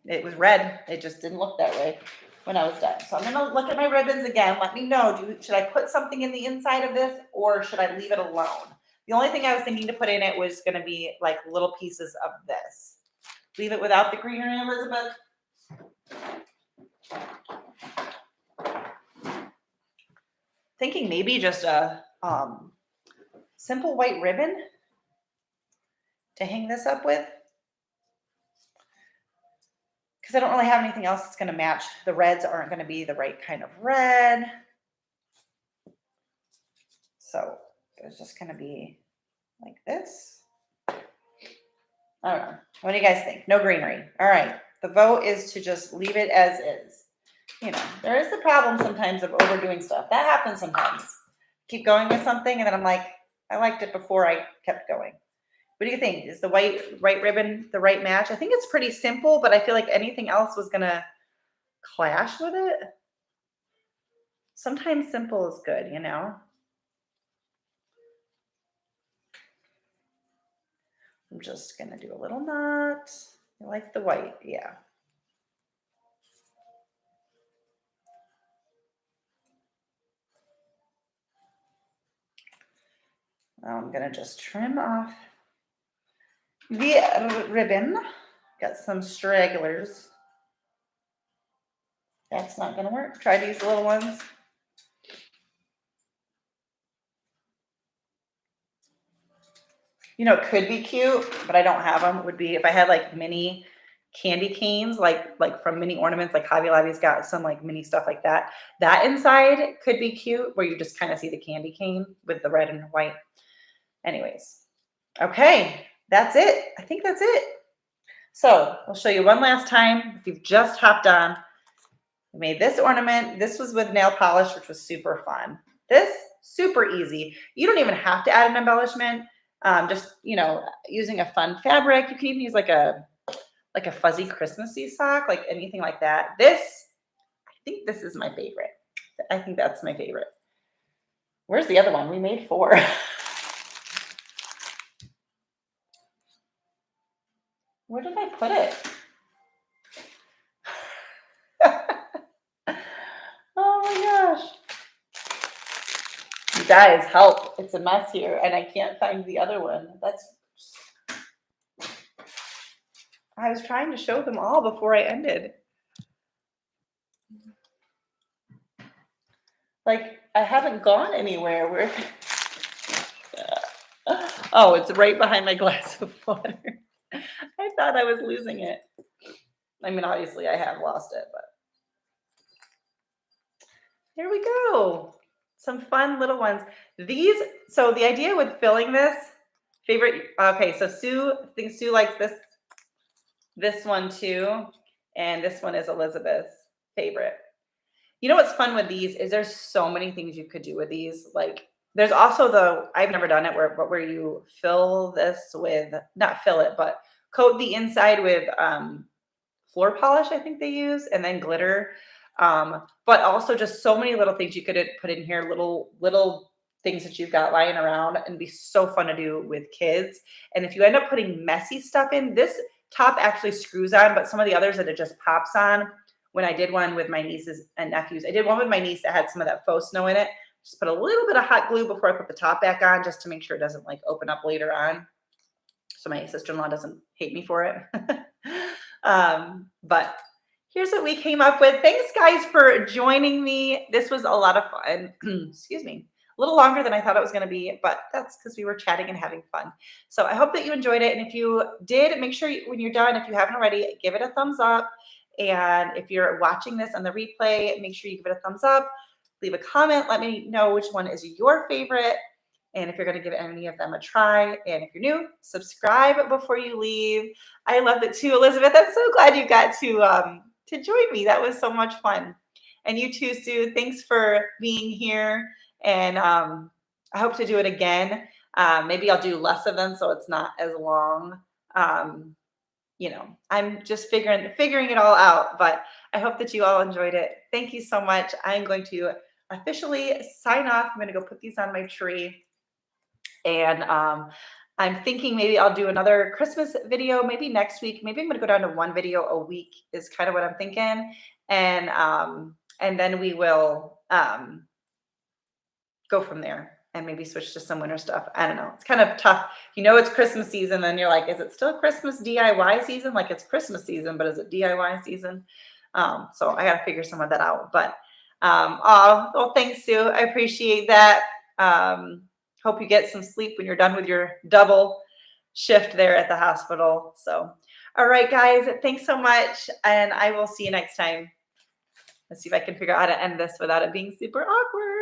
it was red. It just didn't look that way when I was done. So I'm gonna look at my ribbons again. Let me know, should I put something in the inside of this, or should I leave it alone? The only thing I was thinking to put in it was gonna be like little pieces of this. Leave it without the greenery, Elizabeth? Thinking maybe just a simple white ribbon to hang this up with, because I don't really have anything else that's going to match. The reds aren't going to be the right kind of red. So it's just going to be like this. I don't know. What do you guys think? No greenery. All right. The vote is to just leave it as is. You know, there is the problem sometimes of overdoing stuff. That happens sometimes. Keep going with something, and then I'm like, I liked it before I kept going. What do you think? Is the white ribbon the right match? I think it's pretty simple, but I feel like anything else was gonna clash with it. Sometimes simple is good, you know? I'm just gonna do a little knot. I like the white, yeah. I'm gonna just trim off the ribbon. Got some stragglers. That's not gonna work. Try these little ones. You know, it could be cute, but I don't have them. Would be if I had like mini candy canes, like from Mini Ornaments, like Hobby Lobby's got some like mini stuff like that. That inside could be cute, where you just kind of see the candy cane with the red and white. Anyways, okay, that's it. I think that's it. So I'll show you one last time. If you've just hopped on, I made this ornament. This was with nail polish, which was super fun. This, super easy. You don't even have to add an embellishment. Just, you know, using a fun fabric. You can even use like a fuzzy Christmassy sock, like anything like that. This, I think this is my favorite. I think that's my favorite. Where's the other one? We made 4. Where did I put it? Oh my gosh. You guys, help. It's a mess here, and I can't find the other one. I was trying to show them all before I ended. Like, I haven't gone anywhere. Where? Oh, it's right behind my glass of water. I thought I was losing it. I mean, obviously I have lost it, but here we go. Some fun little ones. So the idea with filling this, okay, so I think Sue likes this one too, and this one is Elizabeth's favorite. You know what's fun with these is there's so many things you could do with these. Like, there's also I've never done it where you fill this with, not fill it, but coat the inside with floor polish, I think they use, and then glitter. But also just so many little things you could put in here, little things that you've got lying around and be so fun to do with kids. And if you end up putting messy stuff in, this top actually screws on, but some of the others that it just pops on. When I did one with my nieces and nephews, I did one with my niece that had some of that faux snow in it. Just put a little bit of hot glue before I put the top back on, just to make sure it doesn't like open up later on, so my sister-in-law doesn't hate me for it. But here's what we came up with. Thanks, guys, for joining me. This was a lot of fun. Excuse me. A little longer than I thought it was going to be, but that's because we were chatting and having fun. So I hope that you enjoyed it. And if you did, make sure when you're done, if you haven't already, give it a thumbs up. And if you're watching this on the replay, make sure you give it a thumbs up. Leave a comment. Let me know which one is your favorite, and if you're going to give any of them a try. And if you're new, subscribe before you leave. I loved it too, Elizabeth. I'm so glad you got to join me. That was so much fun. And you too, Sue. Thanks for being here. And I hope to do it again. Maybe I'll do less of them so it's not as long. You know, I'm just figuring it all out, but I hope that you all enjoyed it. Thank you so much. I'm going to officially sign off. I'm going to go put these on my tree. And I'm thinking maybe I'll do another Christmas video, maybe next week. Maybe I'm going to go down to one video a week is kind of what I'm thinking. And then we will go from there and maybe switch to some winter stuff. I don't know. It's kind of tough. You know, it's Christmas season. Then you're like, is it still Christmas DIY season? Like it's Christmas season, but is it DIY season? So I got to figure some of that out. But well, thanks, Sue. I appreciate that. Hope you get some sleep when you're done with your double shift there at the hospital. So, all right, guys, thanks so much. And I will see you next time. Let's see if I can figure out how to end this without it being super awkward.